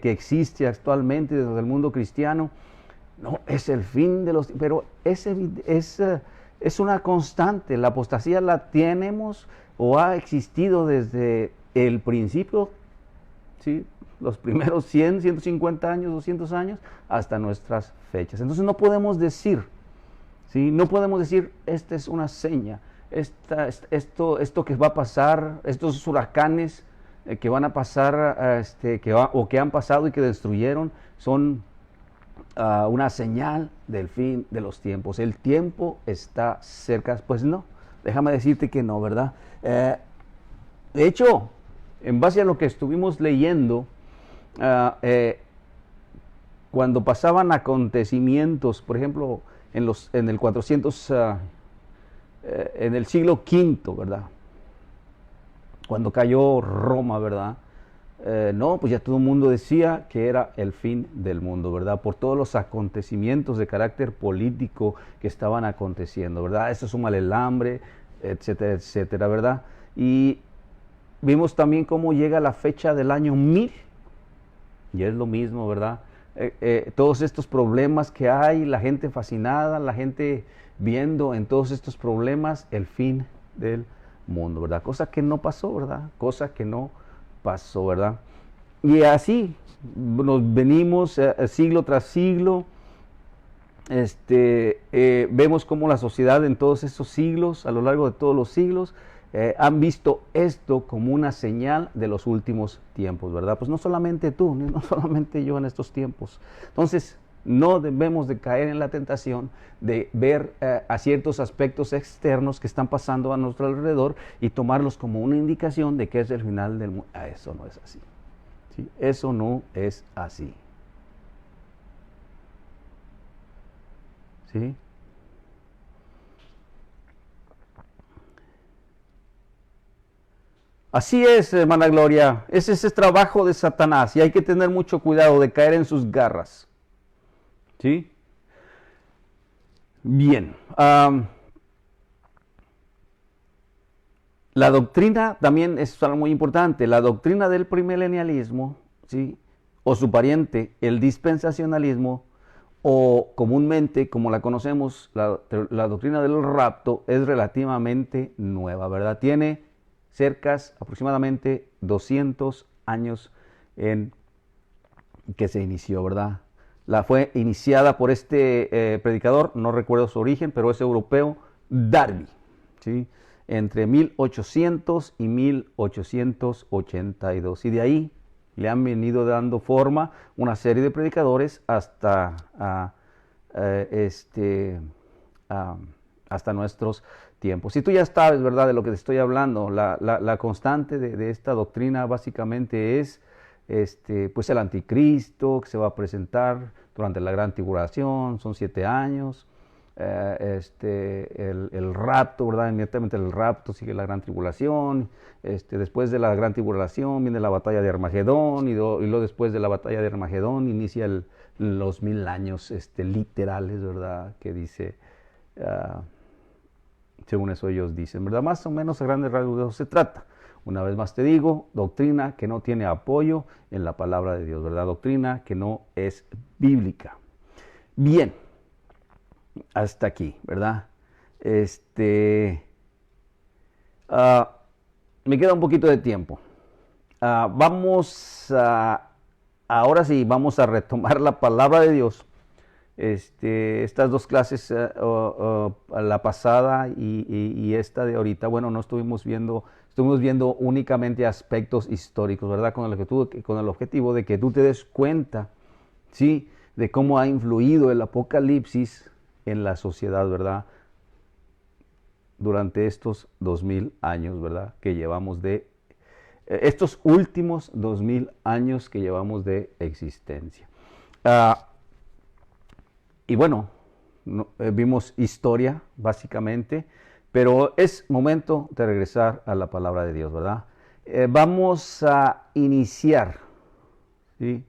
existe actualmente desde el mundo cristiano, no, es el fin de los tiempos. Pero es una constante. La apostasía la tenemos o ha existido desde el principio, ¿sí? Los primeros 100, 150 años, 200 años, hasta nuestras fechas. Entonces no podemos decir, ¿sí? No podemos decir, esta es una seña, esto que va a pasar, estos huracanes que van a pasar, que han pasado y que destruyeron, son una señal del fin de los tiempos. El tiempo está cerca. Pues no, déjame decirte que no, ¿verdad? De hecho, en base a lo que estuvimos leyendo, cuando pasaban acontecimientos, por ejemplo, en el 400, en el siglo V, ¿verdad? cuando cayó Roma, ¿verdad? No, pues ya todo el mundo decía que era el fin del mundo, ¿verdad? Por todos los acontecimientos de carácter político que estaban aconteciendo, ¿verdad? Eso suma el hambre, etcétera, etcétera, ¿verdad? Y vimos también cómo llega la fecha del año 1000, y es lo mismo, ¿verdad? Todos estos problemas que hay, la gente fascinada, la gente viendo en todos estos problemas el fin del mundo, ¿verdad? Cosa que no pasó, ¿verdad? Cosa que no pasó, ¿verdad? Y así nos venimos siglo tras siglo. Vemos cómo la sociedad en todos estos siglos, a lo largo de todos los siglos, han visto esto como una señal de los últimos tiempos, ¿verdad? Pues no solamente tú, ni no solamente yo en estos tiempos. Entonces, no debemos de caer en la tentación de ver a ciertos aspectos externos que están pasando a nuestro alrededor y tomarlos como una indicación de que es el final del mundo. Eso no es así. ¿Sí? Eso no es así. ¿Sí? Así es, hermana Gloria. Ese es el trabajo de Satanás y hay que tener mucho cuidado de caer en sus garras. ¿Sí? Bien. La doctrina también es algo muy importante. La doctrina del premilenialismo, ¿sí? O su pariente, el dispensacionalismo, o comúnmente, como la conocemos, la doctrina del rapto es relativamente nueva, ¿verdad? Tiene aproximadamente 200 años en que se inició, ¿verdad? Fue iniciada por este predicador, no recuerdo su origen, pero es europeo, Darby, ¿sí? Entre 1800 y 1882. Y de ahí le han venido dando forma una serie de predicadores hasta nuestros tiempos. Si tú ya sabes, ¿verdad?, de lo que te estoy hablando, la constante de esta doctrina básicamente es pues el anticristo que se va a presentar durante la gran tribulación, son 7 años. El rapto, ¿verdad? Inmediatamente el rapto sigue la gran tribulación. Después de la gran tribulación viene la batalla de Armagedón, y luego después de la batalla de Armagedón inicia los 1000 años literales, ¿verdad? Que dice, según eso ellos dicen, ¿verdad? Más o menos a grandes rasgos de eso se trata. Una vez más te digo, doctrina que no tiene apoyo en la palabra de Dios, ¿verdad? Doctrina que no es bíblica. Bien, hasta aquí, ¿verdad? Me queda un poquito de tiempo. Ahora sí, vamos a retomar la palabra de Dios. Estas dos clases, la pasada y esta de ahorita, bueno, no estuvimos viendo únicamente aspectos históricos, ¿verdad? Con el objetivo de que tú te des cuenta, ¿sí?, de cómo ha influido el Apocalipsis en la sociedad, ¿verdad?, durante estos 2000 años, ¿verdad?, que llevamos estos últimos 2000 años que llevamos de existencia. Y bueno, vimos historia, básicamente, pero es momento de regresar a la palabra de Dios, ¿verdad? Vamos a iniciar, ¿sí?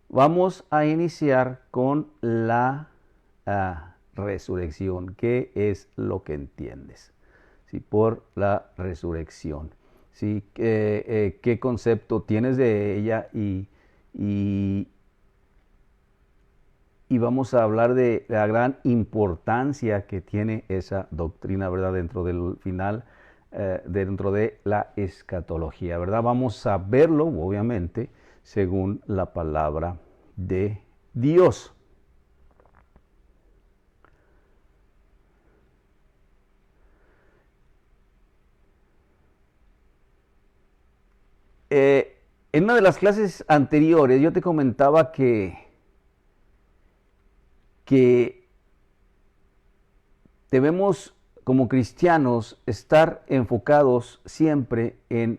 Vamos a iniciar con la resurrección. ¿Qué es lo que entiendes, ¿sí?, por la resurrección? ¿Sí? ¿Qué concepto tienes de ella? Y vamos a hablar de la gran importancia que tiene esa doctrina, ¿verdad?, dentro del final, dentro de la escatología, ¿verdad? Vamos a verlo, obviamente, según la palabra de Dios. En una de las clases anteriores yo te comentaba que debemos, como cristianos, estar enfocados siempre en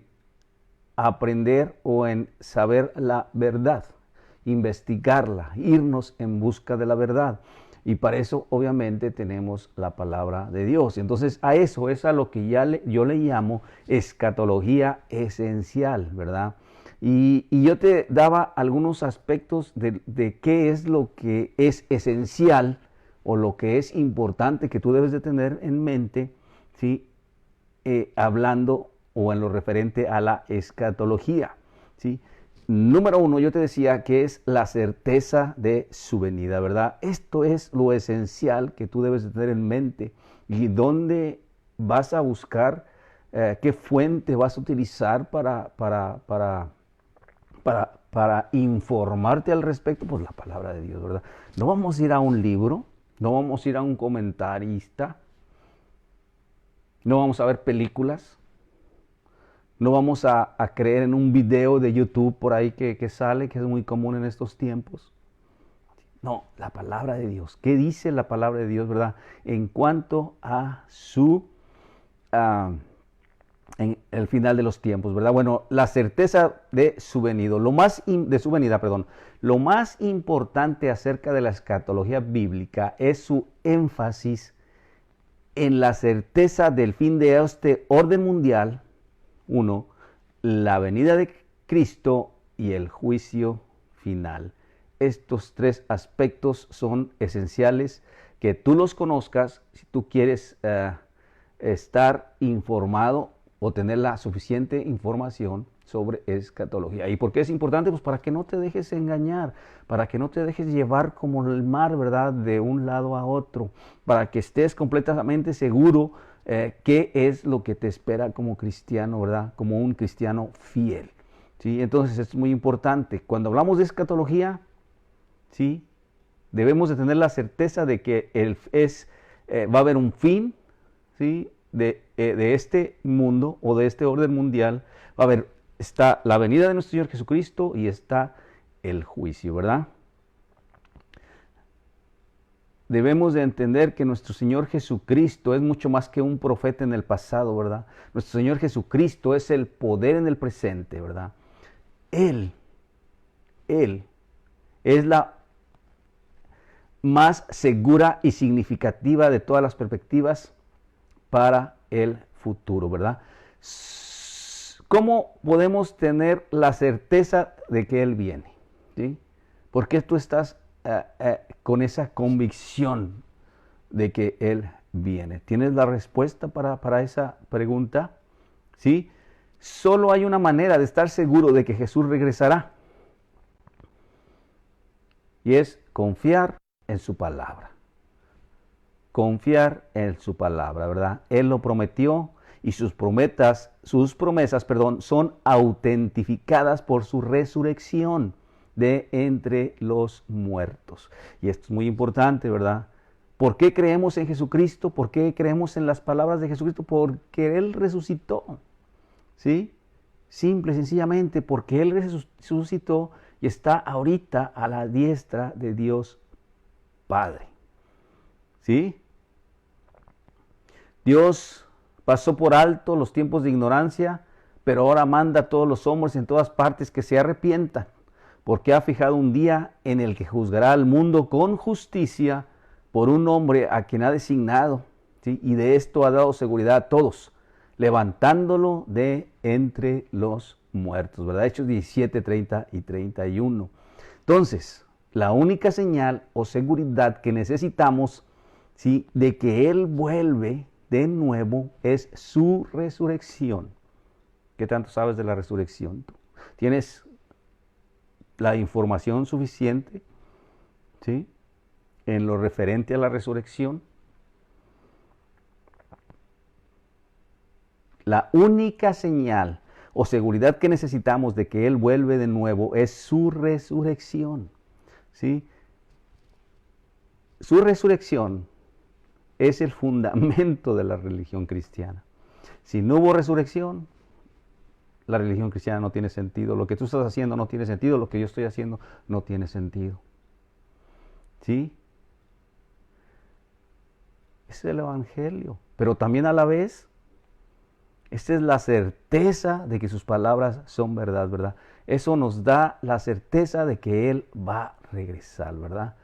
aprender o en saber la verdad, investigarla, irnos en busca de la verdad. Y para eso obviamente tenemos la palabra de Dios. Entonces a eso es a lo que yo le llamo escatología esencial, ¿verdad? Y yo te daba algunos aspectos de qué es lo que es esencial o lo que es importante que tú debes de tener en mente, ¿sí? Hablando o en lo referente a la escatología, ¿sí? Número uno, yo te decía que es la certeza de su venida, ¿verdad? Esto es lo esencial que tú debes de tener en mente y dónde vas a buscar, qué fuente vas a utilizar para informarte al respecto, pues la palabra de Dios, ¿verdad? No vamos a ir a un libro, no vamos a ir a un comentarista, no vamos a ver películas, no vamos a creer en un video de YouTube por ahí que sale, que es muy común en estos tiempos. No, la palabra de Dios. ¿Qué dice la palabra de Dios, verdad? En cuanto a en el final de los tiempos, ¿verdad? Bueno, la certeza de su venida, lo más importante acerca de la escatología bíblica es su énfasis en la certeza del fin de este orden mundial. Uno, la venida de Cristo y el juicio final. Estos tres aspectos son esenciales que tú los conozcas si tú quieres estar informado o tener la suficiente información sobre escatología. ¿Y por qué es importante? Pues para que no te dejes engañar, para que no te dejes llevar como el mar, ¿verdad? De un lado a otro, para que estés completamente seguro qué es lo que te espera como cristiano, ¿verdad? Como un cristiano fiel, ¿sí? Entonces es muy importante. Cuando hablamos de escatología, ¿sí? Debemos de tener la certeza de que va a haber un fin, ¿sí? De este mundo o de este orden mundial. Va a haber, está la venida de nuestro Señor Jesucristo y está el juicio, ¿verdad? Debemos de entender que nuestro Señor Jesucristo es mucho más que un profeta en el pasado, ¿verdad? Nuestro Señor Jesucristo es el poder en el presente, ¿verdad? Él es la más segura y significativa de todas las perspectivas para el futuro, ¿verdad? ¿Cómo podemos tener la certeza de que Él viene? ¿Sí? ¿Por qué tú estás con esa convicción de que Él viene? ¿Tienes la respuesta para esa pregunta? ¿Sí? Solo hay una manera de estar seguro de que Jesús regresará. Y es confiar en su palabra. Confiar en su palabra, ¿verdad? Él lo prometió y sus promesas, son autentificadas por su resurrección de entre los muertos. Y esto es muy importante, ¿verdad? ¿Por qué creemos en Jesucristo? ¿Por qué creemos en las palabras de Jesucristo? Porque Él resucitó, ¿sí? Simple y sencillamente porque Él resucitó y está ahorita a la diestra de Dios Padre, ¿sí? Dios pasó por alto los tiempos de ignorancia, pero ahora manda a todos los hombres en todas partes que se arrepientan, porque ha fijado un día en el que juzgará al mundo con justicia por un hombre a quien ha designado, ¿sí? Y de esto ha dado seguridad a todos, levantándolo de entre los muertos, ¿verdad? Hechos 17, 30 y 31. Entonces, la única señal o seguridad que necesitamos, ¿sí?, de que Él vuelve de nuevo es su resurrección. ¿Qué tanto sabes de la resurrección? ¿Tienes la información suficiente, ¿sí?, en lo referente a la resurrección? La única señal o seguridad que necesitamos de que Él vuelve de nuevo es su resurrección, ¿sí? Su resurrección es el fundamento de la religión cristiana. Si no hubo resurrección, la religión cristiana no tiene sentido. Lo que tú estás haciendo no tiene sentido. Lo que yo estoy haciendo no tiene sentido. ¿Sí? Ese es el Evangelio. Pero también a la vez, esta es la certeza de que sus palabras son verdad, ¿verdad? Eso nos da la certeza de que Él va a regresar, ¿verdad?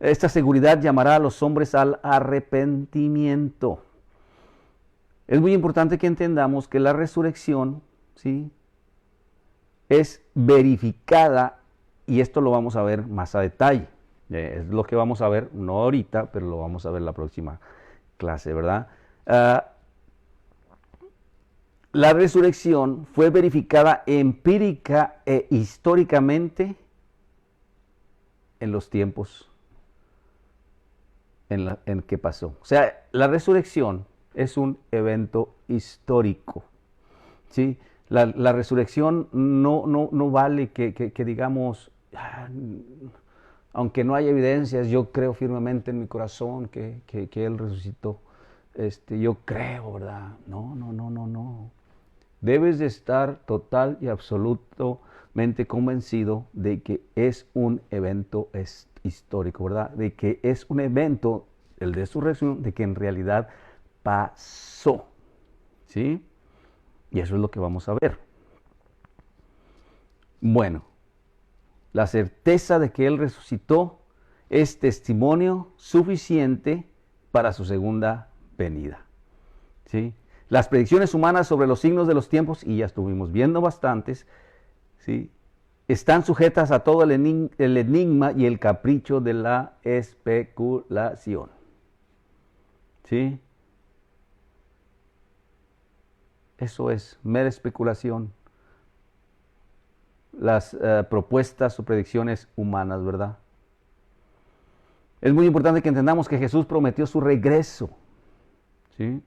Esta seguridad llamará a los hombres al arrepentimiento. Es muy importante que entendamos que la resurrección, ¿sí?, es verificada, y esto lo vamos a ver más a detalle. Es lo que vamos a ver, no ahorita, pero lo vamos a ver la próxima clase, ¿verdad? La resurrección fue verificada empírica e históricamente en los tiempos en que pasó. O sea, la resurrección es un evento histórico, ¿sí? La resurrección no vale que digamos, aunque no haya evidencias, yo creo firmemente en mi corazón que Él resucitó. Yo creo, ¿verdad? No. Debes de estar total y absolutamente convencido de que es un evento histórico, ¿verdad? De que es un evento, el de su resurrección, de que en realidad pasó, ¿sí? Y eso es lo que vamos a ver. Bueno, la certeza de que Él resucitó es testimonio suficiente para su segunda venida, ¿sí? Las predicciones humanas sobre los signos de los tiempos, y ya estuvimos viendo bastantes, ¿sí?, están sujetas a todo el enigma y el capricho de la especulación, ¿sí? Eso es mera especulación. Las propuestas o predicciones humanas, ¿verdad? Es muy importante que entendamos que Jesús prometió su regreso, ¿sí?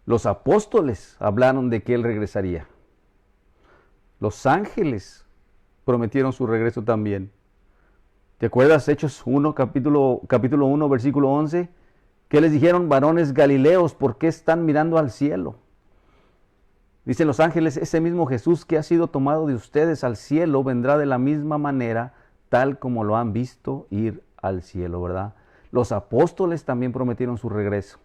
Los apóstoles hablaron de que Él regresaría. Los ángeles prometieron su regreso también. ¿Te acuerdas? Hechos 1, capítulo 1, versículo 11. ¿Qué les dijeron? Varones galileos, ¿por qué están mirando al cielo? Dicen los ángeles, ese mismo Jesús que ha sido tomado de ustedes al cielo vendrá de la misma manera, tal como lo han visto ir al cielo, ¿verdad? Los apóstoles también prometieron su regreso.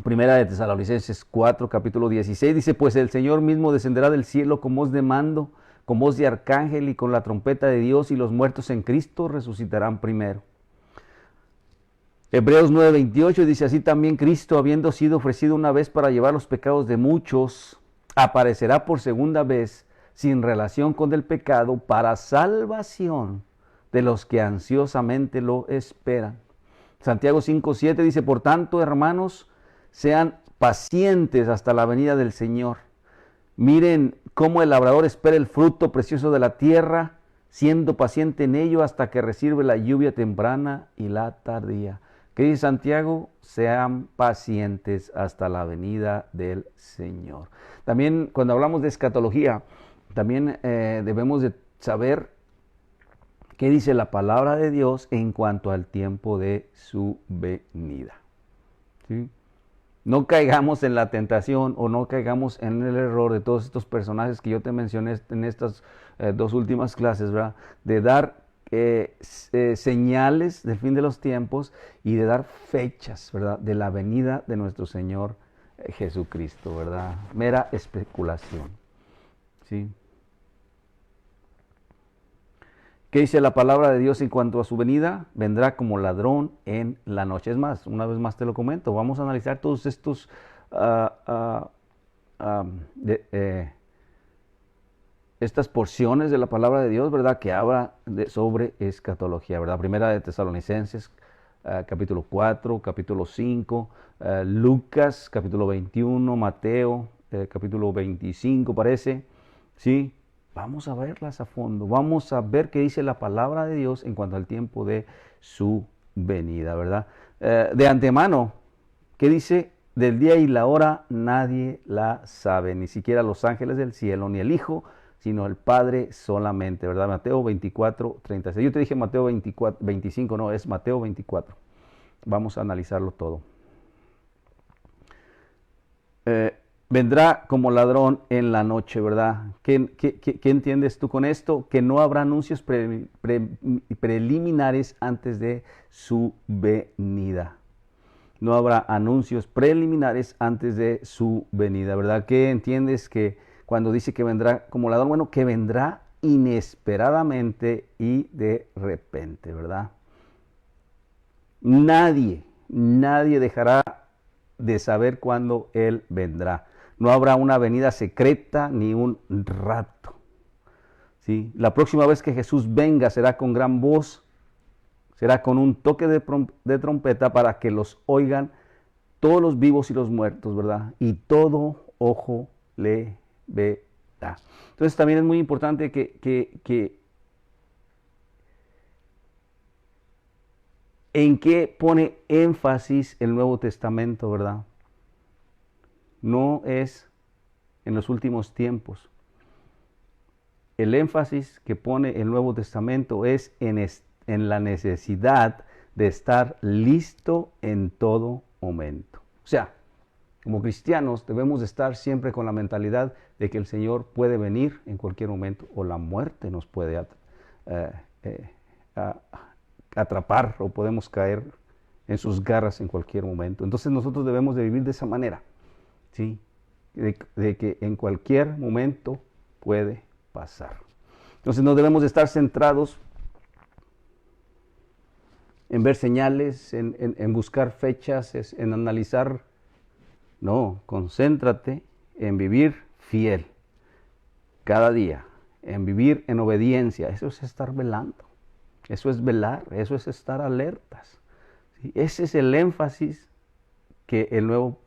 Primera de Tesalonicenses 4, capítulo 16, dice, pues el Señor mismo descenderá del cielo con voz de mando, con voz de arcángel y con la trompeta de Dios, y los muertos en Cristo resucitarán primero. Hebreos 9, 28 dice, así también Cristo, habiendo sido ofrecido una vez para llevar los pecados de muchos, aparecerá por segunda vez, sin relación con el pecado, para salvación de los que ansiosamente lo esperan. Santiago 5, 7 dice, por tanto, hermanos, sean pacientes hasta la venida del Señor. Miren cómo el labrador espera el fruto precioso de la tierra, siendo paciente en ello hasta que reciba la lluvia temprana y la tardía. ¿Qué dice Santiago? Sean pacientes hasta la venida del Señor. También cuando hablamos de escatología, también debemos de saber qué dice la palabra de Dios en cuanto al tiempo de su venida, ¿sí? No caigamos en la tentación o no caigamos en el error de todos estos personajes que yo te mencioné en estas dos últimas clases, ¿verdad? De dar señales del fin de los tiempos y de dar fechas, ¿verdad?, de la venida de nuestro Señor Jesucristo, ¿verdad? Mera especulación, ¿sí? ¿Qué dice la palabra de Dios en cuanto a su venida? Vendrá como ladrón en la noche. Es más, una vez más te lo comento, vamos a analizar todos estos estas porciones de la palabra de Dios, ¿verdad?, que habla sobre escatología, ¿verdad? Primera de Tesalonicenses, capítulo 4, capítulo 5, Lucas, capítulo 21, Mateo, capítulo 25, parece, ¿sí? Vamos a verlas a fondo, vamos a ver qué dice la palabra de Dios en cuanto al tiempo de su venida, ¿verdad? De antemano, ¿qué dice? Del día y la hora nadie la sabe, ni siquiera los ángeles del cielo, ni el Hijo, sino el Padre solamente, ¿verdad? Mateo 24, 36. Yo te dije Mateo 24, 25, no, es Mateo 24. Vamos a analizarlo todo. Vendrá como ladrón en la noche, ¿verdad? ¿Qué entiendes tú con esto? Que no habrá anuncios preliminares antes de su venida. No habrá anuncios preliminares antes de su venida, ¿verdad? ¿Qué entiendes que cuando dice que vendrá como ladrón? Bueno, que vendrá inesperadamente y de repente, ¿verdad? Nadie dejará de saber cuándo Él vendrá. No habrá una venida secreta ni un rapto. ¿Sí? La próxima vez que Jesús venga será con gran voz, será con un toque de trompeta para que los oigan todos los vivos y los muertos, ¿verdad? Y todo ojo le verá. Entonces también es muy importante que en qué pone énfasis el Nuevo Testamento, ¿verdad? No es en los últimos tiempos. El énfasis que pone el Nuevo Testamento es en la necesidad de estar listo en todo momento. O sea, como cristianos debemos de estar siempre con la mentalidad de que el Señor puede venir en cualquier momento o la muerte nos puede atrapar o podemos caer en sus garras en cualquier momento. Entonces nosotros debemos de vivir de esa manera, ¿sí? De que en cualquier momento puede pasar. Entonces no debemos de estar centrados en ver señales, en buscar fechas, en analizar. No, concéntrate en vivir fiel cada día, en vivir en obediencia. Eso es estar velando, eso es velar, eso es estar alertas. ¿Sí? Ese es el énfasis que el Nuevo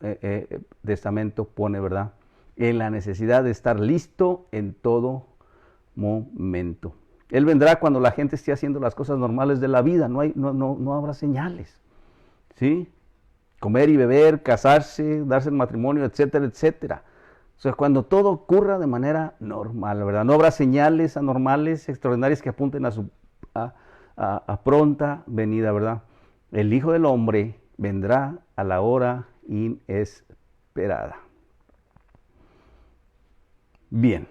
Testamento pone, ¿verdad? En la necesidad de estar listo en todo momento. Él vendrá cuando la gente esté haciendo las cosas normales de la vida, no habrá señales, ¿sí? Comer y beber, casarse, darse el matrimonio, etcétera, etcétera. O sea, cuando todo ocurra de manera normal, ¿verdad? No habrá señales anormales, extraordinarias que apunten a su pronta venida, ¿verdad? El Hijo del Hombre vendrá a la hora inesperada. Bien.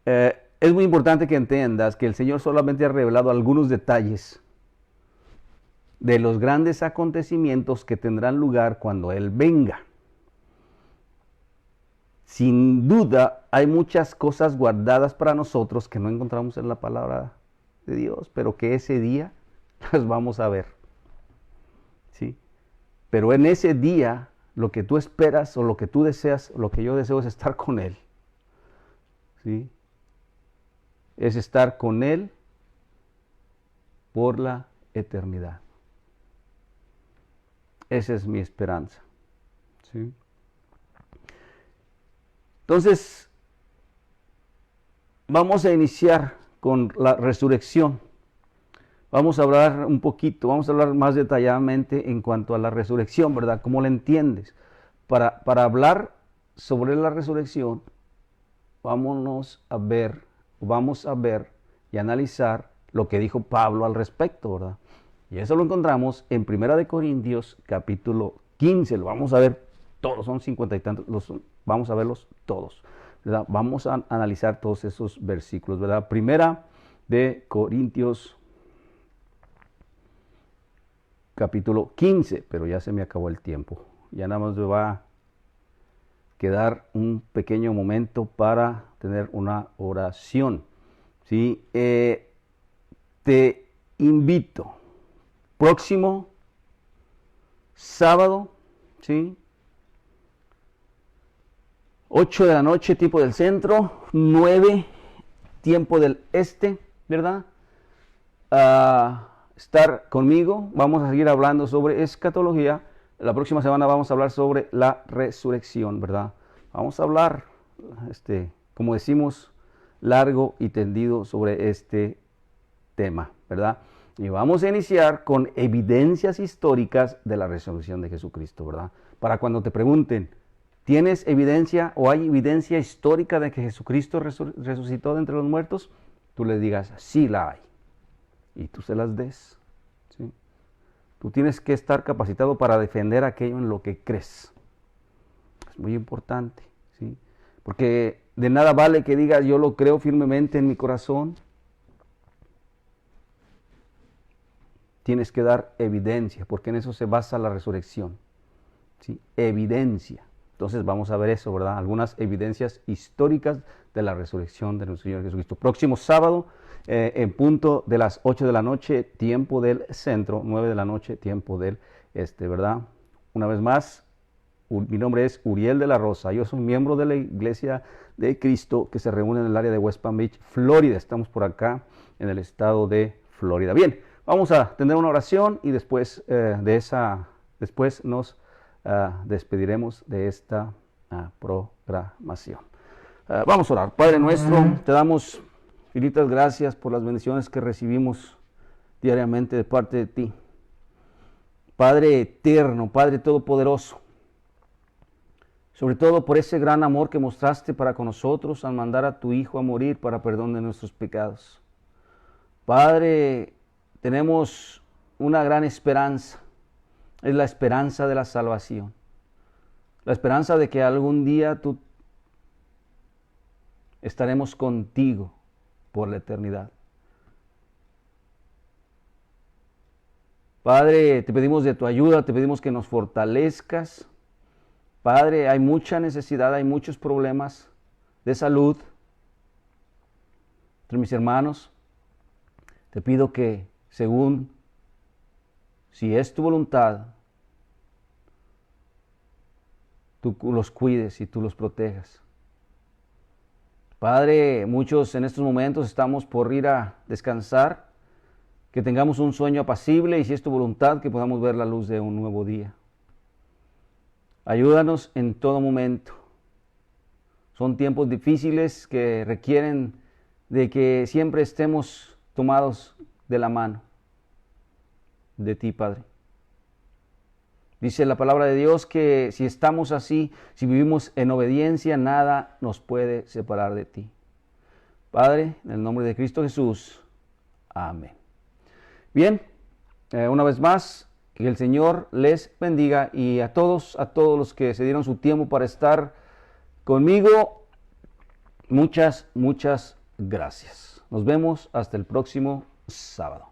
Es muy importante que entiendas que el Señor solamente ha revelado algunos detalles de los grandes acontecimientos que tendrán lugar cuando Él venga. Sin duda, hay muchas cosas guardadas para nosotros que no encontramos en la palabra de Dios, pero que ese día las vamos a ver. ¿Sí? Pero en ese día, lo que tú esperas o lo que tú deseas, lo que yo deseo es estar con Él. ¿Sí? Es estar con Él por la eternidad. Esa es mi esperanza. ¿Sí? Entonces, vamos a iniciar con la resurrección. Vamos a hablar un poquito, vamos a hablar más detalladamente en cuanto a la resurrección, ¿verdad? ¿Cómo la entiendes? Para hablar sobre la resurrección, vamos a ver y analizar lo que dijo Pablo al respecto, ¿verdad? Y eso lo encontramos en 1 Corintios capítulo 15, lo vamos a ver todos, son 50 y tantos, vamos a verlos todos, ¿verdad? Vamos a analizar todos esos versículos, ¿verdad? 1 Corintios capítulo 15, pero ya se me acabó el tiempo, ya nada más me va a quedar un pequeño momento para tener una oración, ¿sí? Te invito, próximo sábado, ¿sí? 8 de la noche, tiempo del centro, 9, tiempo del este, ¿verdad? Estar conmigo, vamos a seguir hablando sobre escatología. La próxima semana vamos a hablar sobre la resurrección, ¿verdad? Vamos a hablar, como decimos, largo y tendido sobre este tema, ¿verdad? Y vamos a iniciar con evidencias históricas de la resurrección de Jesucristo, ¿verdad? Para cuando te pregunten, ¿tienes evidencia o hay evidencia histórica de que Jesucristo resucitó de entre los muertos? Tú les digas, sí la hay. Y tú se las des, ¿sí? Tú tienes que estar capacitado para defender aquello en lo que crees. Es muy importante, ¿sí? Porque de nada vale que digas, yo lo creo firmemente en mi corazón. Tienes que dar evidencia, porque en eso se basa la resurrección, ¿sí? Evidencia. Entonces vamos a ver eso, ¿verdad? Algunas evidencias históricas de la resurrección de nuestro Señor Jesucristo. Próximo sábado, en punto de las 8 de la noche, tiempo del centro, 9 de la noche, tiempo del este, ¿verdad? Una vez más, mi nombre es Uriel de la Rosa. Yo soy miembro de la Iglesia de Cristo que se reúne en el área de West Palm Beach, Florida. Estamos por acá en el estado de Florida. Bien, vamos a tener una oración y después después nos despediremos de esta programación. Vamos a orar. Padre nuestro, te damos infinitas gracias por las bendiciones que recibimos diariamente de parte de ti. Padre eterno, Padre todopoderoso, sobre todo por ese gran amor que mostraste para con nosotros al mandar a tu Hijo a morir para perdón de nuestros pecados. Padre, tenemos una gran esperanza, es la esperanza de la salvación, la esperanza de que algún día tú estaremos contigo por la eternidad. Padre, te pedimos de tu ayuda, te pedimos que nos fortalezcas. Padre, hay mucha necesidad, hay muchos problemas de salud entre mis hermanos. Te pido que, según, si es tu voluntad, tú los cuides y tú los protejas. Padre, muchos en estos momentos estamos por ir a descansar, que tengamos un sueño apacible y si es tu voluntad, que podamos ver la luz de un nuevo día. Ayúdanos en todo momento. Son tiempos difíciles que requieren de que siempre estemos tomados de la mano de ti, Padre. Dice la palabra de Dios que si estamos así, si vivimos en obediencia, nada nos puede separar de ti. Padre, en el nombre de Cristo Jesús. Amén. Bien, una vez más, que el Señor les bendiga y a todos los que se dieron su tiempo para estar conmigo, muchas gracias. Nos vemos hasta el próximo sábado.